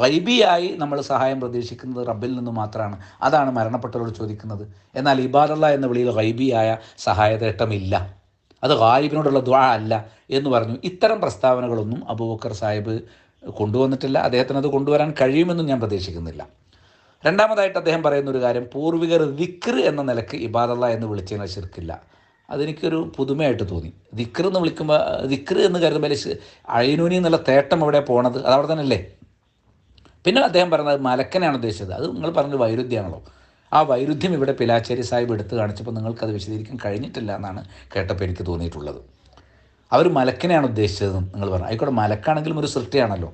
ഗൈബിയായി നമ്മൾ സഹായം പ്രതീക്ഷിക്കുന്നത് റബ്ബിൽ നിന്ന് മാത്രമാണ്. അതാണ് മരണപ്പെട്ടവരോട് ചോദിക്കുന്നത്. എന്നാൽ ഇബാദല്ല എന്ന വിളിയിൽ ഗൈബിയായ സഹായതേട്ടമില്ല, അത് ഗായിബിനോടുള്ള ദുആ അല്ല എന്ന് പറഞ്ഞു. ഇത്തരം പ്രസ്താവനകളൊന്നും അബൂബക്കർ സാഹിബ് കൊണ്ടുവന്നിട്ടില്ല. അദ്ദേഹത്തിന് അത് കൊണ്ടുവരാൻ കഴിയുമെന്നും ഞാൻ പ്രതീക്ഷിക്കുന്നില്ല. രണ്ടാമതായിട്ട് അദ്ദേഹം പറയുന്ന ഒരു കാര്യം, പൂർവികർ ദിക്ർ എന്ന നിലക്ക് ഇബാദല്ല എന്ന് വിളിച്ചതിനാൽ ശിർക്കില്ല. അതെനിക്കൊരു പുതുമയായിട്ട് തോന്നി. ദിക്ർ എന്ന് വിളിക്കുമ്പോൾ, ദിക്ർ എന്ന് കരുതുമ്പോൾ അയ്നൂനി എന്നുള്ള തേട്ടം എവിടെ പോണത്? അതവിടെ തന്നെ അല്ലേ? പിന്നെ അദ്ദേഹം പറഞ്ഞത് മലക്കനെയാണ് ഉദ്ദേശിച്ചത്. അത് നിങ്ങൾ പറഞ്ഞത് വൈരുദ്ധ്യമാണല്ലോ. ആ വൈരുദ്ധ്യം ഇവിടെ പിലാശ്ശേരി സാഹിബ് എടുത്ത് കാണിച്ചപ്പോൾ നിങ്ങൾക്കത് വിശദീകരിക്കാൻ കഴിഞ്ഞിട്ടില്ല എന്നാണ് കേട്ടപ്പോൾ എനിക്ക് തോന്നിയിട്ടുള്ളത്. അവർ മലക്കിനെയാണ് ഉദ്ദേശിച്ചതെന്ന് നിങ്ങൾ പറഞ്ഞു. ആയിക്കോട്ടെ, മലക്കാണെങ്കിലും ഒരു സൃഷ്ടിയാണല്ലോ.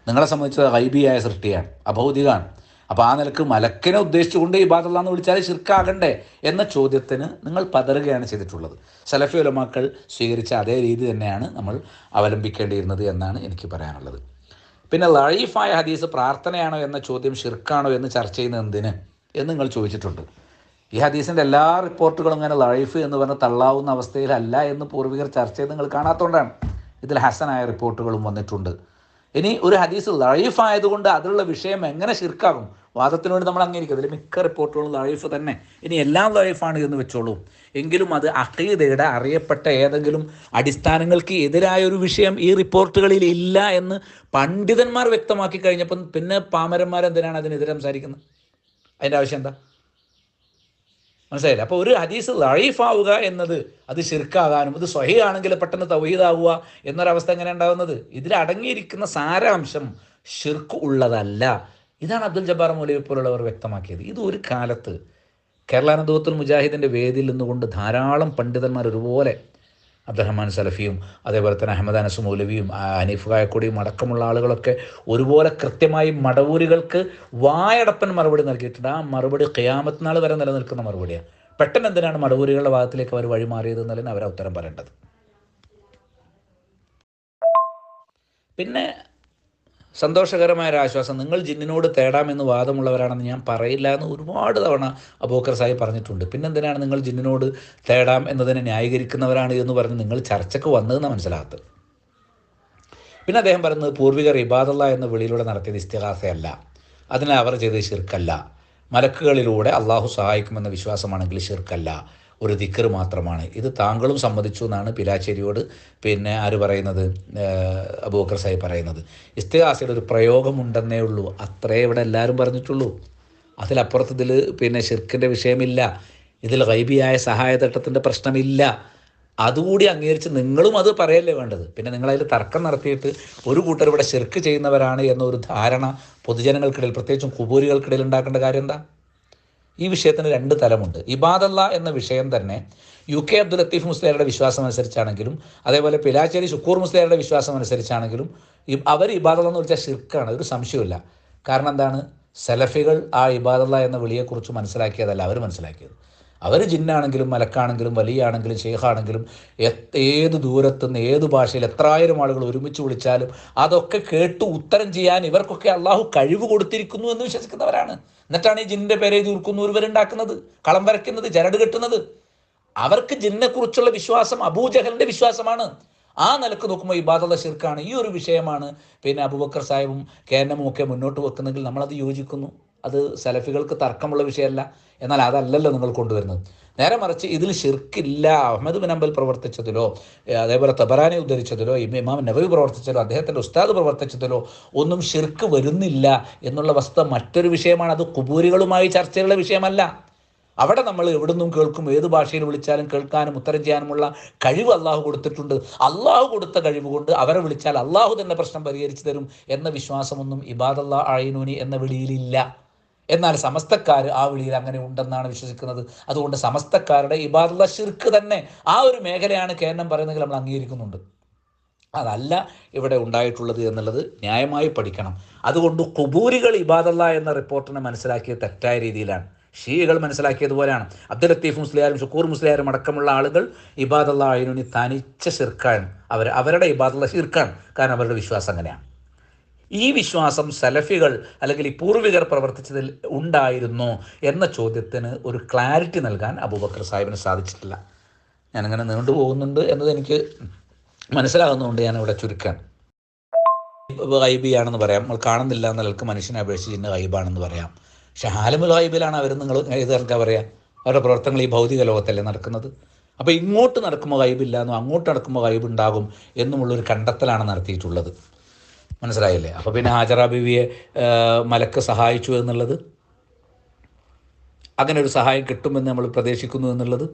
നിങ്ങളെ സംബന്ധിച്ച് ഗൈബിയായ സൃഷ്ടിയാണ്, അഭൗതികമാണ്. അപ്പോൾ ആ നിലക്ക് മലക്കിനെ ഉദ്ദേശിച്ചുകൊണ്ട് ഇബാദല്ല എന്ന് വിളിച്ചാൽ ശിർക്കാകണ്ടേ എന്ന ചോദ്യത്തിന് നിങ്ങൾ പതറുകയാണ് ചെയ്തിട്ടുള്ളത്. സലഫി ഉലമാക്കൾ സ്വീകരിച്ച അതേ രീതി തന്നെയാണ് നമ്മൾ അവലംബിക്കേണ്ടിയിരുന്നത് എന്നാണ് എനിക്ക് പറയാനുള്ളത്. പിന്നെ ലഈഫായ ഹദീസ് പ്രാർത്ഥനയാണോ എന്ന ചോദ്യം ഷിർക്കാണോ എന്ന് ചർച്ച ചെയ്യുന്നത് എന്തിന് എന്ന് നിങ്ങൾ ചോദിച്ചിട്ടുണ്ട്. ഈ ഹദീസിൻ്റെ എല്ലാ റിപ്പോർട്ടുകളും ഇങ്ങനെ ലഈഫ് എന്ന് പറഞ്ഞ് തള്ളാവുന്ന അവസ്ഥയിലല്ല എന്ന് പൂർവികർ ചർച്ച ചെയ്ത് നിങ്ങൾ കാണാത്തതുകൊണ്ടാണ്. ഇതിൽ ഹസനായ റിപ്പോർട്ടുകളും വന്നിട്ടുണ്ട്. ഇനി ഒരു ഹദീസ് ലഈഫ് ആയതുകൊണ്ട് അതിലുള്ള വിഷയം എങ്ങനെ ശിർക്കാകും? വാദത്തിന് വേണ്ടി നമ്മൾ അംഗീകരിക്കും. അതിൽ മിക്ക റിപ്പോർട്ടുകളും ലഈഫ് തന്നെ. ഇനി എല്ലാം ലഈഫാണ് എന്ന് വെച്ചോളൂ, എങ്കിലും അത് അഖീദയുടെ അറിയപ്പെട്ട ഏതെങ്കിലും അടിസ്ഥാനങ്ങൾക്ക് എതിരായ ഒരു വിഷയം ഈ റിപ്പോർട്ടുകളിൽ ഇല്ല എന്ന് പണ്ഡിതന്മാർ വ്യക്തമാക്കി കഴിഞ്ഞപ്പം പിന്നെ പാമരന്മാരെന്തിനാണ് അതിനെതിരെ സംസാരിക്കുന്നത്? അതിൻ്റെ ആവശ്യം എന്താ? മനസ്സിലായില്ല? അപ്പോൾ ഒരു ഹദീസ് ലഈഫാവുക എന്നത് അത് ശിർക്കാകാനും, ഇത് സ്വഹീഹ് ആണെങ്കിൽ പെട്ടെന്ന് തൗഹീദാവുക എന്നൊരവസ്ഥ എങ്ങനെ ഉണ്ടാകുന്നത്? ഇതിൽ അടങ്ങിയിരിക്കുന്ന സാരാംശം ശിർക്ക് ഉള്ളതല്ല. ഇതാണ് അബ്ദുൽ ജബ്ബാർ മൗലവി പോലുള്ളവർ വ്യക്തമാക്കിയത്. ഇത് ഒരു കാലത്ത് കേരള നദവത്തുൽ മുജാഹിദിൻ്റെ വേദിയിൽ നിന്നുകൊണ്ട് ധാരാളം പണ്ഡിതന്മാർ ഒരുപോലെ, അബ്ദുറഹ്മാൻ സലഫിയും അതേപോലെ തന്നെ അഹമ്മദ് അനസ് മൗലവിയും ഹനീഫ് കായക്കൊടിയും അടക്കമുള്ള ആളുകളൊക്കെ ഒരുപോലെ കൃത്യമായി മടവൂരികൾക്ക് വായടപ്പൻ മറുപടി നൽകിയിട്ടുണ്ട്. ആ മറുപടി ഖിയാമത്ത് നാൾ വരെ നിലനിൽക്കുന്ന മറുപടിയാണ്. പെട്ടെന്ന് എന്തിനാണ് മടവൂരികളുടെ ഭാഗത്തിലേക്ക് അവർ വഴിമാറിയത് എന്നതിന് അവരെ ഉത്തരം പറയേണ്ടത്. പിന്നെ സന്തോഷകരമായ ഒരു ആശ്വാസം, നിങ്ങൾ ജിന്നിനോട് തേടാമെന്ന് വാദമുള്ളവരാണെന്ന് ഞാൻ പറയില്ല എന്ന് ഒരുപാട് തവണ അബൂബക്കർ സാഹിബ് പറഞ്ഞിട്ടുണ്ട്. പിന്നെന്തിനാണ് നിങ്ങൾ ജിന്നിനോട് തേടാം എന്നതിനെ ന്യായീകരിക്കുന്നവരാണ് എന്ന് പറഞ്ഞ് നിങ്ങൾ ചർച്ചയ്ക്ക് വന്നതെന്ന് മനസ്സിലാകത്ത്. പിന്നെ അദ്ദേഹം പറയുന്നത് പൂർവികർ ഇബാദല്ല എന്ന വിളിയിലൂടെ നടത്തിയത് ഇസ്തിഗാസയല്ല, അതിനെ അവർ ചെയ്തത് ശിർക്കല്ല. മലക്കുകളിലൂടെ അള്ളാഹു സഹായിക്കുമെന്ന വിശ്വാസമാണെങ്കിൽ ശിർക്കല്ല, ഒരു ദിക്ർ മാത്രമാണ്. ഇത് താങ്കളും സമ്മതിച്ചു എന്നാണ് പിലാശ്ശേരിയോട് ആര് പറയുന്നത്? അബൂബക്കർ സാഹിബ് പറയുന്നത്. ഇസ്തിഗാസയുടെ ഒരു പ്രയോഗമുണ്ടെന്നേ ഉള്ളൂ, അത്രേ ഇവിടെ എല്ലാവരും പറഞ്ഞിട്ടുള്ളൂ. അതിലപ്പുറത്ത് ഇതിൽ ശിർക്കിൻ്റെ വിഷയമില്ല, ഇതിൽ ഗൈബിയായ സഹായതട്ടത്തിൻ്റെ പ്രശ്നമില്ല. അതുകൂടി അംഗീകരിച്ച് നിങ്ങളും അത് പറയല്ലേ വേണ്ടത്. പിന്നെ നിങ്ങളതിൽ തർക്കം നടത്തിയിട്ട് ഒരു കൂട്ടർ ഇവിടെ ശിർക്ക് ചെയ്യുന്നവരാണ് എന്നൊരു ധാരണ പൊതുജനങ്ങൾക്കിടയിൽ, പ്രത്യേകിച്ചും കുബൂരികൾക്കിടയിൽ ഉണ്ടാക്കേണ്ട കാര്യം എന്താ? ഈ വിഷയത്തിന് രണ്ട് തലമുണ്ട്. ഇബാദല്ല എന്ന വിഷയം തന്നെ UK അബ്ദുൽ ലത്തീഫ് മുസ്ലിയാരുടെ വിശ്വാസം അനുസരിച്ചാണെങ്കിലും അതേപോലെ പിലാശ്ശേരി ശുക്കൂർ മുസ്ലിയാരുടെ വിശ്വാസം അനുസരിച്ചാണെങ്കിലും അവർ ഇബാദല്ല എന്ന് വിളിച്ചാൽ ശിർക്കാണ്, ഒരു സംശയമില്ല. കാരണം എന്താണ്? സലഫികൾ ആ ഇബാദല്ല എന്ന വിളിയെക്കുറിച്ച് മനസ്സിലാക്കിയതല്ല അവർ മനസ്സിലാക്കിയത്. അവർ ജിന്നാണെങ്കിലും മലക്കാണെങ്കിലും വലിയാണെങ്കിലും ഷെയ്ഖാണെങ്കിലും ഏത് ദൂരത്തുനിന്ന് ഏത് ഭാഷയിൽ എത്രായിരം ആളുകൾ ഒരുമിച്ച് വിളിച്ചാലും അതൊക്കെ കേട്ട് ഉത്തരം ചെയ്യാൻ ഇവർക്കൊക്കെ അള്ളാഹു കഴിവ് കൊടുത്തിരിക്കുന്നു എന്ന് വിശ്വസിക്കുന്നവരാണ്. എന്നിട്ടാണ് ഈ ജിന്നിൻ്റെ പേരെ തീർക്കുന്നു ഇവരുണ്ടാക്കുന്നത്, കളം വരയ്ക്കുന്നത്, ചരട് കെട്ടുന്നത്. അവർക്ക് ജിന്നെക്കുറിച്ചുള്ള വിശ്വാസം അബൂജഹലിൻ്റെ വിശ്വാസമാണ്. ആ നിലക്ക് നോക്കുമ്പോൾ ഇബാദത്തുള്ള ശിർക്കാണ്. ഈ ഒരു വിഷയമാണ് പിന്നെ അബൂബക്കർ സാഹിബും KNM ഒക്കെ മുന്നോട്ട് വെക്കുന്നെങ്കിൽ നമ്മളത് യോജിക്കുന്നു. അത് സലഫികൾക്ക് തർക്കമുള്ള വിഷയമല്ല. എന്നാൽ അതല്ലല്ലോ നിങ്ങൾ കൊണ്ടുവരുന്നത്. നേരെ മറിച്ച് ഇതിൽ ഷിർക്കില്ല, അഹ്മദ് ബിൻ ഹംബൽ പ്രവർത്തിച്ചതിലോ അതേപോലെ തബറാനി ഉദ്ധരിച്ചതിലോ ഇമാം നബവി പ്രവർത്തിച്ചതിലോ അദ്ദേഹത്തിൻ്റെ ഉസ്താദ് പ്രവർത്തിച്ചതിലോ ഒന്നും ഷിർക്ക് വരുന്നില്ല എന്നുള്ള വസ്തുത മറ്റൊരു വിഷയമാണ്. അത് ഖുബൂരികളുമായി ചർച്ചയുള്ള വിഷയമല്ല. അവിടെ നമ്മൾ എവിടുന്നും കേൾക്കും, ഏത് ഭാഷയിൽ വിളിച്ചാലും കേൾക്കാനും ഉത്തരം ചെയ്യാനുമുള്ള കഴിവ് അള്ളാഹു കൊടുത്തിട്ടുണ്ട്. അള്ളാഹു കൊടുത്ത കഴിവ് കൊണ്ട് അവരെ വിളിച്ചാൽ അള്ളാഹു തന്നെ പ്രശ്നം പരിഹരിച്ചു തരും എന്ന വിശ്വാസമൊന്നും ഇബാദല്ലാ അഈനൂനി എന്ന വിളിയിലില്ല. എന്നാൽ സമസ്തക്കാർ ആ വിളിയിൽ അങ്ങനെ ഉണ്ടെന്നാണ് വിശ്വസിക്കുന്നത്. അതുകൊണ്ട് സമസ്തക്കാരുടെ ഇബാദത്തുള്ള ശിർക്ക് തന്നെ ആ ഒരു മേഖലയാണ് KNM പറയുന്നതെങ്കിൽ നമ്മൾ അംഗീകരിക്കുന്നുണ്ട്. അതല്ല ഇവിടെ ഉണ്ടായിട്ടുള്ളത് എന്നുള്ളത് ന്യായമായി പഠിക്കണം. അതുകൊണ്ട് ഖുബൂരികൾ ഇബാദല്ലാ എന്ന റിപ്പോർട്ടിനെ മനസ്സിലാക്കിയത് തെറ്റായ രീതിയിലാണ്. ഷീകൾ മനസ്സിലാക്കിയതുപോലെയാണ്. അബ്ദുൽ ലത്തീഫ് മുസ്ലിയാരും ഷുക്കൂർ മുസ്ലിയാരും അടക്കമുള്ള ആളുകൾ ഇബാദല്ലാ അഈനൂനി തനിച്ച ശിർക്കാണ്. അവരുടെ ഇബാദത്തുള്ള ശിർക്കാണ്. കാരണം അവരുടെ വിശ്വാസം അങ്ങനെയാണ്. ഈ വിശ്വാസം സലഫികൾ അല്ലെങ്കിൽ ഈ പൂർവികർ പ്രവർത്തിച്ചതിൽ ഉണ്ടായിരുന്നോ എന്ന ചോദ്യത്തിന് ഒരു ക്ലാരിറ്റി നൽകാൻ അബൂബക്കർ സാഹിബിന് സാധിച്ചിട്ടില്ല. ഞാനങ്ങനെ നീണ്ടുപോകുന്നുണ്ട് എന്നത് എനിക്ക് മനസ്സിലാകുന്നതുകൊണ്ട് ഞാനിവിടെ ചുരുക്കാൻ. ഗൈബിയാണെന്ന് പറയാം, നമ്മൾ കാണുന്നില്ല എന്ന നിലക്ക് മനുഷ്യനെ അപേക്ഷിച്ച് ഇന്ന് ഗൈബാണെന്ന് പറയാം. പക്ഷെ ആലിമുൽ ഗൈബിലാണ് അവർ. നിങ്ങൾ ഇത് എന്താ പറയുക, അവരുടെ പ്രവർത്തനങ്ങൾ ഈ ഭൗതിക ലോകത്തല്ലേ നടക്കുന്നത്. അപ്പോൾ ഇങ്ങോട്ട് നടക്കുമ്പോൾ ഗൈബില്ല എന്നും അങ്ങോട്ട് നടക്കുമ്പോൾ ഗൈബ് ഉണ്ടാകും എന്നുമുള്ളൊരു കണ്ടെത്തലാണ് നടത്തിയിട്ടുള്ളത്. മനസ്സിലായില്ലേ? അപ്പോൾ പിന്നെ ഹാജറ ബീവിയെ മലക്ക് സഹായിച്ചു എന്നുള്ളത്, അങ്ങനെ ഒരു സഹായം കിട്ടുമെന്ന് നമ്മൾ പ്രതീക്ഷിക്കുന്നു എന്നുള്ളത്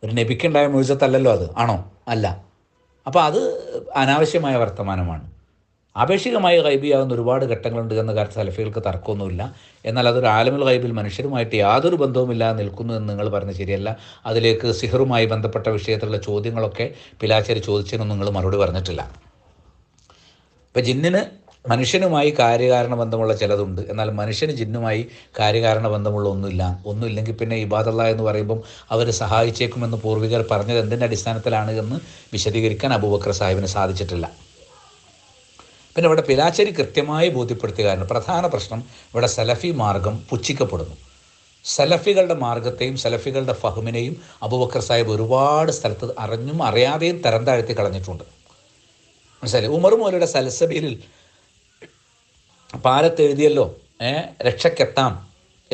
ഒരു നബിക്കുണ്ടായ മുഴുവത്തല്ലല്ലോ. അത് ആണോ? അല്ല. അപ്പോൾ അത് അനാവശ്യമായ വർത്തമാനമാണ്. ആപേക്ഷികമായി ഗൈബിയാകുന്ന ഒരുപാട് ഘട്ടങ്ങളുണ്ട് എന്ന കാര്യത്തിൽ സലഫികൾക്ക് തർക്കമൊന്നുമില്ല. എന്നാൽ അതൊരു ആലമുൽ ഗൈബിൽ മനുഷ്യരുമായിട്ട് യാതൊരു ബന്ധവുമില്ലാതെ നിൽക്കുന്നു എന്ന് നിങ്ങൾ പറഞ്ഞ് ശരിയല്ല. അതിലേക്ക് സിഹറുമായി ബന്ധപ്പെട്ട വിഷയത്തിലുള്ള ചോദ്യങ്ങളൊക്കെ പിലാശ്ശേരി ചോദിച്ചതിനൊന്നും നിങ്ങൾ മറുപടി പറഞ്ഞിട്ടില്ല. ഇപ്പം ജിന്നിന് മനുഷ്യനുമായി കാര്യകാരണ ബന്ധമുള്ള ചിലതുണ്ട്, എന്നാൽ മനുഷ്യന് ജിന്നുമായി കാര്യകാരണ ബന്ധമുള്ള ഒന്നുമില്ലെങ്കിൽ പിന്നെ ഇബാദല്ലാ എന്ന് പറയുമ്പം അവർ സഹായിച്ചേക്കുമെന്ന് പൂർവികർ പറഞ്ഞത് എന്തിൻ്റെ അടിസ്ഥാനത്തിലാണ് എന്ന് വിശദീകരിക്കാൻ അബൂബക്കർ സാഹിബിന് സാധിച്ചിട്ടില്ല. പിന്നെ ഇവിടെ പിലാശ്ശേരി കൃത്യമായി ബോധ്യപ്പെടുത്തിയ കാരണം പ്രധാന പ്രശ്നം ഇവിടെ സലഫി മാർഗം പുച്ഛിക്കപ്പെടുന്നു. സലഫികളുടെ മാർഗത്തെയും സലഫികളുടെ ഫഹ്മിനെയും അബൂബക്കർ സാഹിബ് ഒരുപാട് സ്ഥലത്ത് അറിഞ്ഞും അറിയാതെയും തരം താഴ്ത്തി കളഞ്ഞിട്ടുണ്ട്. മനസ്സിലായി? ഉമർ മൗലയുടെ സലസബീലിൽ പാലത്തെഴുതിയല്ലോ രക്ഷക്കെത്താം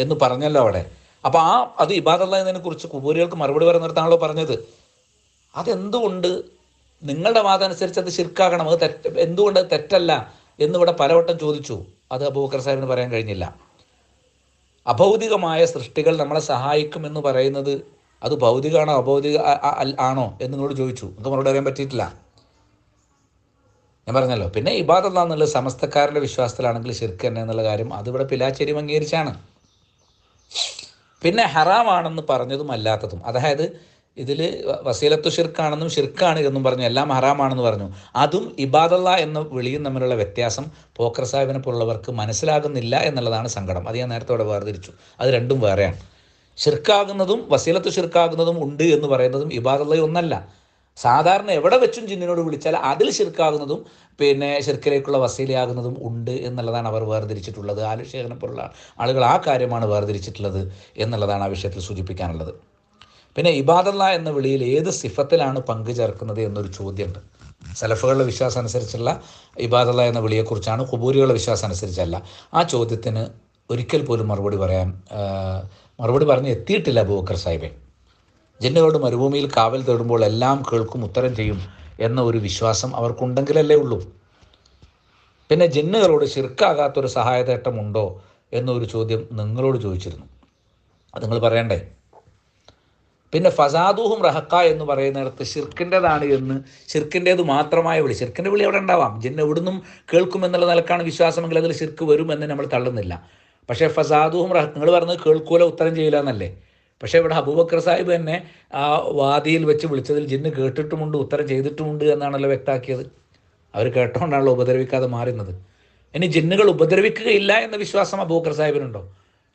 എന്ന് പറഞ്ഞല്ലോ അവിടെ. അപ്പോൾ അത് ഇബാദല്ലാ എന്നതിനെ കുറിച്ച് ഖുബൂരികൾക്ക് മറുപടി പറയുന്നിടത്താണല്ലോ പറഞ്ഞത്. അതെന്തുകൊണ്ട് നിങ്ങളുടെ വാദം അനുസരിച്ച് അത് ശിർക്കാകണം, അത് എന്തുകൊണ്ട് തെറ്റല്ല എന്നിവിടെ പലവട്ടം ചോദിച്ചു. അത് അബൂബക്കർ സാഹിബിന് പറയാൻ കഴിഞ്ഞില്ല. അഭൗതികമായ സൃഷ്ടികൾ നമ്മളെ സഹായിക്കുമെന്ന് പറയുന്നത് അത് ഭൗതികമാണോ അഭൗതിക ആണോ എന്ന് നിങ്ങളോട് ചോദിച്ചു. നമുക്ക് മറുപടി അറിയാൻ പറ്റിയിട്ടില്ല. ഞാൻ പറഞ്ഞല്ലോ. പിന്നെ ഇബാദല്ലാ എന്നുള്ളത് സമസ്തക്കാരുടെ വിശ്വാസത്തിലാണെങ്കിൽ ശിർക്ക് തന്നെ എന്നുള്ള കാര്യം അതിവിടെ പിലാശ്ശേരി അംഗീകരിച്ചാണ്. പിന്നെ ഹറാമാണെന്ന് പറഞ്ഞതും അല്ലാത്തതും, അതായത് ഇതിൽ വസീലത്തു ഷിർക്കാണെന്നും ഷിർക്കാണ് എന്നും പറഞ്ഞു, എല്ലാം ഹറാമാണെന്ന് പറഞ്ഞു. അതും ഇബാദല്ലാ എന്ന വിളിയും തമ്മിലുള്ള വ്യത്യാസം പോക്കർ സാഹിബിനെ പോലുള്ളവർക്ക് മനസ്സിലാകുന്നില്ല എന്നുള്ളതാണ് സങ്കടം. അത് ഞാൻ നേരത്തെ അവിടെ വേർതിരിച്ചു. അത് രണ്ടും വേറെയാണ്. ഷിർക്കാകുന്നതും വസീലത്തു ഷിർക്കാകുന്നതും ഉണ്ട് എന്ന് പറയുന്നതും ഇബാദല്ലാ ഒന്നല്ല. സാധാരണ എവിടെ വെച്ചും ജിന്നിനോട് വിളിച്ചാൽ അതിൽ ഷിർക്കാകുന്നതും പിന്നെ ഷിർക്കിലേക്കുള്ള വസീലയാകുന്നതും ഉണ്ട് എന്നുള്ളതാണ് അവർ വേർതിരിച്ചിട്ടുള്ളത്. ആലുഷേഖനെ പോലുള്ള ആളുകൾ ആ കാര്യമാണ് വേർതിരിച്ചിട്ടുള്ളത് എന്നുള്ളതാണ് ആ വിഷയത്തിൽ സൂചിപ്പിക്കാനുള്ളത്. പിന്നെ ഇബാദല്ലാ എന്ന വിളിയിൽ ഏത് സിഫത്തിലാണ് പങ്കു ചേർക്കുന്നത് എന്നൊരു ചോദ്യമുണ്ട്. സലഫുകളുടെ വിശ്വാസം അനുസരിച്ചുള്ള ഇബാദല്ലാ എന്ന വിളിയെക്കുറിച്ചാണ്, ഖുബൂരികളുടെ വിശ്വാസം അനുസരിച്ചല്ല. ആ ചോദ്യത്തിന് ഒരിക്കൽ പോലും മറുപടി പറഞ്ഞ് എത്തിയിട്ടില്ല അബൂബക്കർ സാഹിബെ. ജിന്നുകളോട് മരുഭൂമിയിൽ കാവൽ തേടുമ്പോൾ എല്ലാം കേൾക്കും, ഉത്തരം ചെയ്യും എന്ന ഒരു വിശ്വാസം അവർക്കുണ്ടെങ്കിലല്ലേ ഉള്ളൂ. പിന്നെ ജിന്നുകളോട് ശിർക്കാകാത്തൊരു സഹായതേട്ടമുണ്ടോ എന്നൊരു ചോദ്യം നിങ്ങളോട് ചോദിച്ചിരുന്നു. അത് നിങ്ങൾ പറയണ്ടേ? പിന്നെ ഫസാദുഹും റഹക്ക എന്ന് പറയുന്നിടത്ത് ഷിർക്കിൻ്റെതാണ് എന്ന്, ഷിർക്കിൻ്റേത് മാത്രമായ വിളി, ഷിർക്കിൻ്റെ വിളി അവിടെ ഉണ്ടാവാം. ജിന്ന് എവിടുന്നും കേൾക്കുമെന്നുള്ള നിലക്കാണ് വിശ്വാസമെങ്കിൽ അതിൽ ഷിർക്ക് വരുമെന്ന് നമ്മൾ തള്ളുന്നില്ല. പക്ഷേ ഫസാദുഹും റഹക്ക നിങ്ങൾ പറഞ്ഞത് കേൾക്കൂല ഉത്തരം ചെയ്യില്ല എന്നല്ലേ. പക്ഷേ ഇവിടെ അബൂബക്കർ സാഹിബ് തന്നെ ആ വാദിയിൽ വെച്ച് വിളിച്ചതിൽ ജിന്ന് കേട്ടിട്ടുമുണ്ട് ഉത്തരം ചെയ്തിട്ടുമുണ്ട് എന്നാണല്ലോ വ്യക്തമാക്കിയത്. അവർ കേട്ടോണ്ടാണല്ലോ ഉപദ്രവിക്കാതെ മാറുന്നത്. ഇനി ജിന്നുകൾ ഉപദ്രവിക്കുകയില്ല എന്ന വിശ്വാസം അബൂബക്കർ സാഹിബിനുണ്ടോ?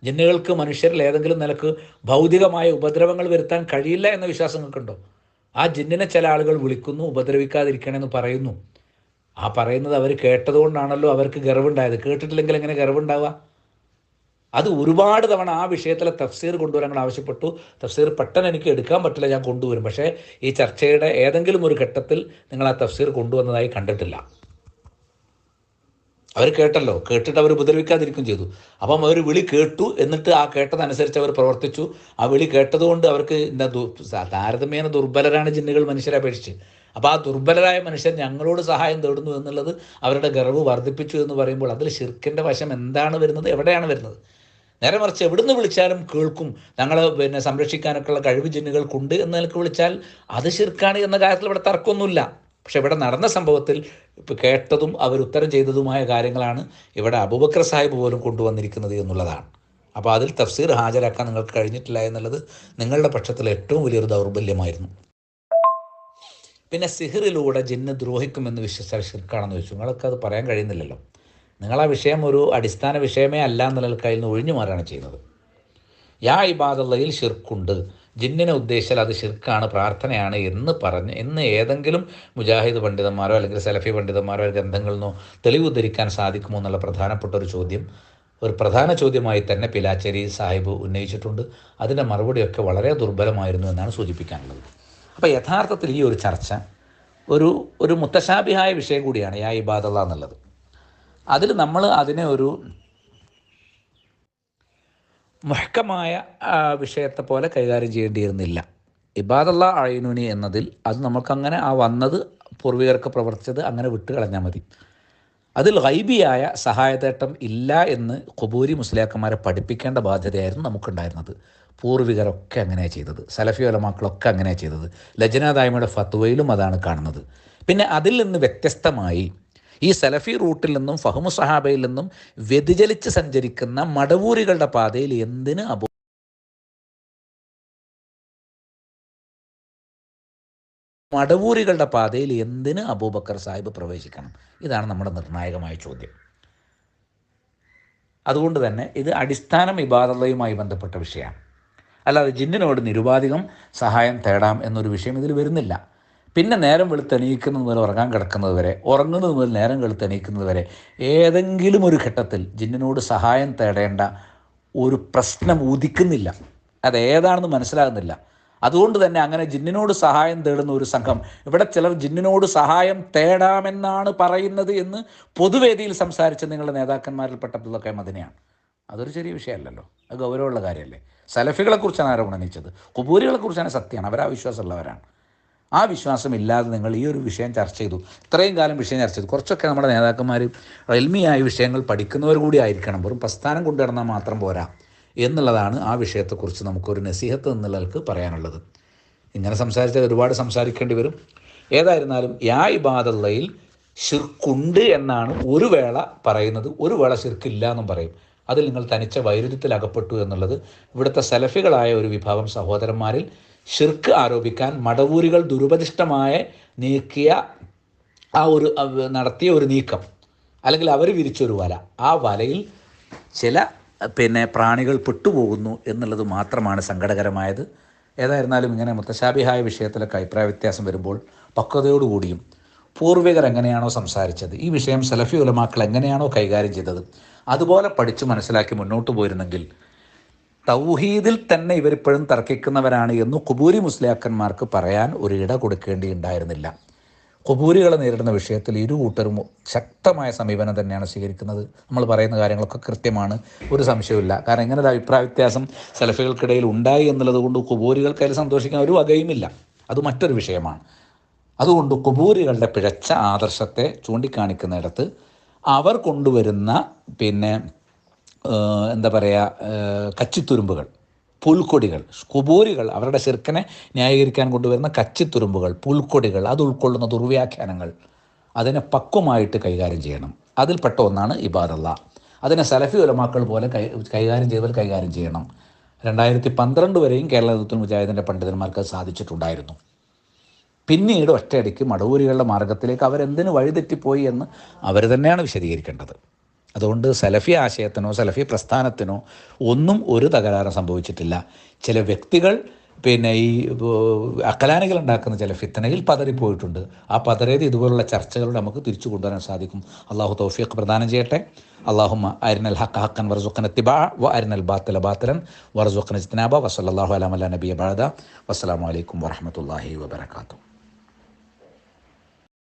ജിന്നുകൾക്ക് മനുഷ്യരിൽ ഏതെങ്കിലും നിലക്ക് ഭൗതികമായ ഉപദ്രവങ്ങൾ വരുത്താൻ കഴിയില്ല എന്ന വിശ്വാസം നിങ്ങൾക്കുണ്ടോ? ആ ജിന്നിനെ ചില ആളുകൾ വിളിക്കുന്നു, ഉപദ്രവിക്കാതിരിക്കണമെന്ന് പറയുന്നു. ആ പറയുന്നത് അവർ കേട്ടതുകൊണ്ടാണല്ലോ അവർക്ക് ഗർവുണ്ടായത്. കേട്ടിട്ടില്ലെങ്കിൽ എങ്ങനെ ഗർവുണ്ടാവുക? അത് ഒരുപാട് തവണ ആ വിഷയത്തിലെ തഫ്സീർ കൊണ്ടുവരാൻ ആവശ്യപ്പെട്ടു. തഫ്സീർ പെട്ടെന്ന് എനിക്ക് എടുക്കാൻ പറ്റില്ല, ഞാൻ കൊണ്ടുവരും. പക്ഷേ ഈ ചർച്ചയുടെ ഏതെങ്കിലും ഒരു ഘട്ടത്തിൽ നിങ്ങൾ ആ തഫ്സീർ കൊണ്ടുവന്നതായി കണ്ടിട്ടില്ല. അവർ കേട്ടല്ലോ, കേട്ടിട്ട് അവർ ഉപദ്രവിക്കാതിരിക്കും ചെയ്തു. അപ്പം അവർ വിളി കേട്ടു, എന്നിട്ട് ആ കേട്ടതനുസരിച്ച് അവർ പ്രവർത്തിച്ചു. ആ വിളി കേട്ടതുകൊണ്ട് അവർക്ക് താരതമ്യേന ദുർബലരാണ് ജിന്നുകൾ മനുഷ്യരെ അപേക്ഷിച്ച്. അപ്പോൾ ആ ദുർബലരായ മനുഷ്യർ ഞങ്ങളോട് സഹായം തേടുന്നു എന്നുള്ളത് അവരുടെ ഗർവ് വർദ്ധിപ്പിച്ചു എന്ന് പറയുമ്പോൾ അതിൽ ശിർക്കിൻ്റെ വശം എന്താണ് വരുന്നത്, എവിടെയാണ് വരുന്നത്? നേരെ മറിച്ച് എവിടുന്ന് വിളിച്ചാലും കേൾക്കും, ഞങ്ങളെ സംരക്ഷിക്കാനൊക്കെയുള്ള കഴിവ് ജിന്നുകൾക്കുണ്ട് എന്ന് നിലക്ക് വിളിച്ചാൽ അത് ശിർക്കാണ് എന്ന കാര്യത്തിൽ ഇവിടെ തർക്കമൊന്നുമില്ല. പക്ഷെ ഇവിടെ നടന്ന സംഭവത്തിൽ ഇപ്പോൾ കേട്ടതും അവരുത്തരം ചെയ്തതുമായ കാര്യങ്ങളാണ് ഇവിടെ അബൂബക്കർ സാഹിബ് പോലും കൊണ്ടുവന്നിരിക്കുന്നത് എന്നുള്ളതാണ്. അപ്പോൾ അതിൽ തഫ്സീർ ഹാജരാക്കാൻ നിങ്ങൾക്ക് കഴിഞ്ഞിട്ടില്ല എന്നുള്ളത് നിങ്ങളുടെ പക്ഷത്തിൽ ഏറ്റവും വലിയൊരു ദൗർബല്യമായിരുന്നു. പിന്നെ സിഹിറിലൂടെ ജിന്ന് ദ്രോഹിക്കുമെന്ന് വിശ്വസിച്ചാൽ ശിർക്കാണെന്ന് ചോദിച്ചു. നിങ്ങൾക്ക് അത് പറയാൻ കഴിയുന്നില്ലല്ലോ. നിങ്ങളാ വിഷയം ഒരു അടിസ്ഥാന വിഷയമേ അല്ല എന്നുള്ള കയ്യിൽ നിന്ന് ഒഴിഞ്ഞു മാറുകയാണ് ചെയ്യുന്നത്. യാ ഇബാദുള്ളയിൽ ഷിർക്കുണ്ട്, ജിന്നിനെ ഉദ്ദേശിച്ചാൽ അത് ഷിർക്കാണ്, പ്രാർത്ഥനയാണ് എന്ന് ഏതെങ്കിലും മുജാഹിദ് പണ്ഡിതന്മാരോ അല്ലെങ്കിൽ സലഫി പണ്ഡിതന്മാരോ ഗ്രന്ഥങ്ങളിൽ നിന്നോ തെളിവ് ഉദ്ധരിക്കാൻ സാധിക്കുമോ എന്നുള്ള പ്രധാനപ്പെട്ട ഒരു ചോദ്യം, ഒരു പ്രധാന ചോദ്യമായി തന്നെ പിലാച്ചേരി സാഹിബ് ഉന്നയിച്ചിട്ടുണ്ട്. അതിൻ്റെ മറുപടിയൊക്കെ വളരെ ദുർബലമായിരുന്നു എന്നാണ് സൂചിപ്പിക്കാനുള്ളത്. അപ്പോൾ യഥാർത്ഥത്തിൽ ഈ ഒരു ചർച്ച ഒരു മുത്തശാബിഹായ വിഷയം കൂടിയാണ് യാ ഇബാദുള്ള എന്നുള്ളത്. അതിൽ നമ്മൾ അതിനെ ഒരു മുഹ്കമായ വിഷയത്തെ പോലെ കൈകാര്യം ചെയ്യേണ്ടിയിരുന്നില്ല. ഇബാദുള്ള അഴീനുനി എന്നതിൽ അത് നമുക്കങ്ങനെ വന്നത് പൂർവികർക്ക് പ്രവർത്തിച്ചത് അങ്ങനെ വിട്ട് കളഞ്ഞാൽ മതി. അതിൽ ഗൈബിയായ സഹായതേട്ടം ഇല്ല എന്ന് ഖുബൂരി മുസ്ലിയാക്കന്മാരെ പഠിപ്പിക്കേണ്ട ബാധ്യതയായിരുന്നു നമുക്കുണ്ടായിരുന്നത്. പൂർവികരൊക്കെ അങ്ങനെയാണ് ചെയ്തത്, സലഫി ഉലമാക്കളൊക്കെ അങ്ങനെയാണ് ചെയ്തത്. ലജ്ന ദായിമയുടെ ഫത്വയിലും അതാണ് കാണുന്നത്. പിന്നെ അതിൽ നിന്ന് വ്യത്യസ്തമായി ഈ സലഫി റൂട്ടിൽ നിന്നും ഫഹ്മു സഹാബയിൽ നിന്നും വ്യതിചലിച്ച് സഞ്ചരിക്കുന്ന മടവൂരികളുടെ പാതയിൽ എന്തിന് അബൂബക്കർ സാഹിബ് പ്രവേശിക്കണം? ഇതാണ് നമ്മുടെ നിർണായകമായ ചോദ്യം. അതുകൊണ്ട് തന്നെ ഇത് അടിസ്ഥാനം ഇബാദത്തുമായി ബന്ധപ്പെട്ട വിഷയമാണ്. അല്ലാതെ ജിന്നിനോട് നിരുപാധികം സഹായം തേടാം എന്നൊരു വിഷയം ഇതിൽ വരുന്നില്ല. പിന്നെ നേരം വെളുത്തെണീക്കുന്നത് മുതൽ ഉറങ്ങാൻ കിടക്കുന്നത് വരെ, ഉറങ്ങുന്നത് മുതൽ നേരം വെളുത്തെണീക്കുന്നത് വരെ ഏതെങ്കിലും ഒരു ഘട്ടത്തിൽ ജിന്നിനോട് സഹായം തേടേണ്ട ഒരു പ്രശ്നം ഉദിക്കുന്നില്ല. അതേതാണെന്ന് മനസ്സിലാകുന്നില്ല. അതുകൊണ്ട് തന്നെ അങ്ങനെ ജിന്നിനോട് സഹായം തേടുന്ന ഒരു സംഘം, ഇവിടെ ചിലർ ജിന്നിനോട് സഹായം തേടാമെന്നാണ് പറയുന്നത് എന്ന് പൊതുവേദിയിൽ സംസാരിച്ച നിങ്ങളുടെ നേതാക്കന്മാരിൽപ്പെട്ട അബ്ദുൽ ഖായിം മദനിയാണ്. അതൊരു ചെറിയ വിഷയമല്ലല്ലോ, അത് ഗൗരവമുള്ള കാര്യമല്ലേ. സലഫികളെക്കുറിച്ചാണ് ആരോപണം ഉന്നയിച്ചത്, ഖുബൂരികളെക്കുറിച്ചാണ് സത്യമാണ്, അവരാ വിശ്വാസമുള്ളവരാണ്. ആ വിശ്വാസമില്ലാതെ നിങ്ങൾ ഈ ഒരു വിഷയം ചർച്ച ചെയ്തു, ഇത്രയും കാലം വിഷയം ചർച്ച ചെയ്തു. കുറച്ചൊക്കെ നമ്മുടെ നേതാക്കന്മാർ ഇൽമിയായ വിഷയങ്ങൾ പഠിക്കുന്നവർ കൂടി ആയിരിക്കണം, വെറും പ്രസ്ഥാനം കൊണ്ടുവന്നാൽ മാത്രം പോരാ എന്നുള്ളതാണ് ആ വിഷയത്തെക്കുറിച്ച് നമുക്കൊരു നസീഹത്ത് എന്നുള്ളവർക്ക് പറയാനുള്ളത്. ഇങ്ങനെ സംസാരിച്ചാൽ ഒരുപാട് സംസാരിക്കേണ്ടി വരും. ഏതായിരുന്നാലും യാ ഇബാദുള്ളയിൽ ഷിർക്കുണ്ട് എന്നാണ് ഒരു വേള പറയുന്നത്, ഒരു വേള ഷിർക്കില്ല എന്നും പറയും. അതിൽ നിങ്ങൾ തനിച്ച വൈരുദ്ധ്യത്തിൽ അകപ്പെട്ടു എന്നുള്ളത് ഇവിടുത്തെ സലഫികളായ ഒരു വിഭാഗം സഹോദരന്മാരിൽ ഷിർക്ക് ആരോപിക്കാൻ മടവൂരികൾ ദുരുപദിഷ്ടമായ നടത്തിയ ഒരു നീക്കം, അല്ലെങ്കിൽ അവർ വിരിച്ചൊരു വല, ആ വലയിൽ ചില പ്രാണികൾ പെട്ടുപോകുന്നു എന്നുള്ളത് മാത്രമാണ് സങ്കടകരമായത്. ഏതായിരുന്നാലും ഇങ്ങനെ മുത്തശാബിഹായ വിഷയത്തിലൊക്കെ അഭിപ്രായ വ്യത്യാസം വരുമ്പോൾ പക്വതയോടുകൂടിയും പൂർവികർ എങ്ങനെയാണോ സംസാരിച്ചത്, ഈ വിഷയം സലഫി ഉലമാക്കൾ എങ്ങനെയാണോ കൈകാര്യം ചെയ്തത്, അതുപോലെ പഠിച്ചു മനസ്സിലാക്കി മുന്നോട്ട് പോയിരുന്നെങ്കിൽ തൗഹീദിൽ തന്നെ ഇവരിപ്പോഴും തർക്കിക്കുന്നവരാണ് എന്ന് ഖുബൂരി മുസ്ലിയാക്കന്മാർക്ക് പറയാൻ ഒരിട കൊടുക്കേണ്ടിയുണ്ടായിരുന്നില്ല. ഖുബൂരികളെ നേരിടുന്ന വിഷയത്തിൽ ഇരു കൂട്ടരും ശക്തമായ സമീപനം തന്നെയാണ് സ്വീകരിക്കുന്നത്. നമ്മൾ പറയുന്ന കാര്യങ്ങളൊക്കെ കൃത്യമാണ്, ഒരു സംശയമില്ല. കാരണം ഇങ്ങനെ ഒരു അഭിപ്രായ വ്യത്യാസം സലഫികൾക്കിടയിൽ ഉണ്ടായി എന്നുള്ളത് കൊണ്ട് ഖുബൂരികൾക്ക് അതിൽ സന്തോഷിക്കാൻ ഒരു വകയുമില്ല, അത് മറ്റൊരു വിഷയമാണ്. അതുകൊണ്ട് ഖുബൂരികളുടെ പിഴച്ച ആദർശത്തെ ചൂണ്ടിക്കാണിക്കുന്നിടത്ത് അവർ കൊണ്ടുവരുന്ന കച്ചിത്തുരുമ്പുകൾ, പുൽക്കൊടികൾ, ഖുബൂരികൾ അവരുടെ ശിർക്കിനെ ന്യായീകരിക്കാൻ കൊണ്ടുവരുന്ന കച്ചിത്തുരുമ്പുകൾ, പുൽക്കൊടികൾ, അത് ഉൾക്കൊള്ളുന്ന ദുർവ്യാഖ്യാനങ്ങൾ, അതിനെ പക്വമായിട്ട് കൈകാര്യം ചെയ്യണം. അതിൽപ്പെട്ട ഒന്നാണ് ഇബാദുള്ള. അതിനെ സലഫി ഉലമാക്കൾ പോലെ കൈകാര്യം ചെയ്യണം. 2012 വരെയും കേരള നേതൃത്വ മുജാഹിദിൻ്റെ പണ്ഡിതന്മാർക്ക് സാധിച്ചിട്ടുണ്ടായിരുന്നു. പിന്നീട് ഒറ്റയടിക്ക് മടവൂരികളുടെ മാർഗത്തിലേക്ക് അവരെന്തിനു വഴിതെറ്റിപ്പോയി എന്ന് അവർ തന്നെയാണ് വിശദീകരിക്കേണ്ടത്. അതുകൊണ്ട് സലഫി ആശയത്തിനോ സലഫി പ്രസ്ഥാനത്തിനോ ഒന്നും ഒരു തകരാറും സംഭവിച്ചിട്ടില്ല. ചില വ്യക്തികൾ ഈ അക്കലാനികൾ ഉണ്ടാക്കുന്ന ചില ഫിത്തനയിൽ പതറിപ്പോയിട്ടുണ്ട്. ആ പതറിയത് ഇതുപോലുള്ള ചർച്ചകളിലൂടെ നമുക്ക് തിരിച്ചു കൊണ്ടുവരാൻ സാധിക്കും. അള്ളാഹു തൗഫീഖ് പ്രദാനം ചെയ്യട്ടെ. അല്ലാഹുമ്മ അരിനൽ ഹഖ ഹഖൻ വർസുഖ്ന ഇത്തിബാഅ വ അരിനൽ ബാത്തില ബാത്തിലൻ വർസുഖ്ന ഇജ്തിനാബ. വസല്ലല്ലാഹു അലാ നബിയ ബഅദ. വസ്സലാമു അലൈക്കും വറഹ്മത്തുള്ളാഹി വബറകാതുഹു.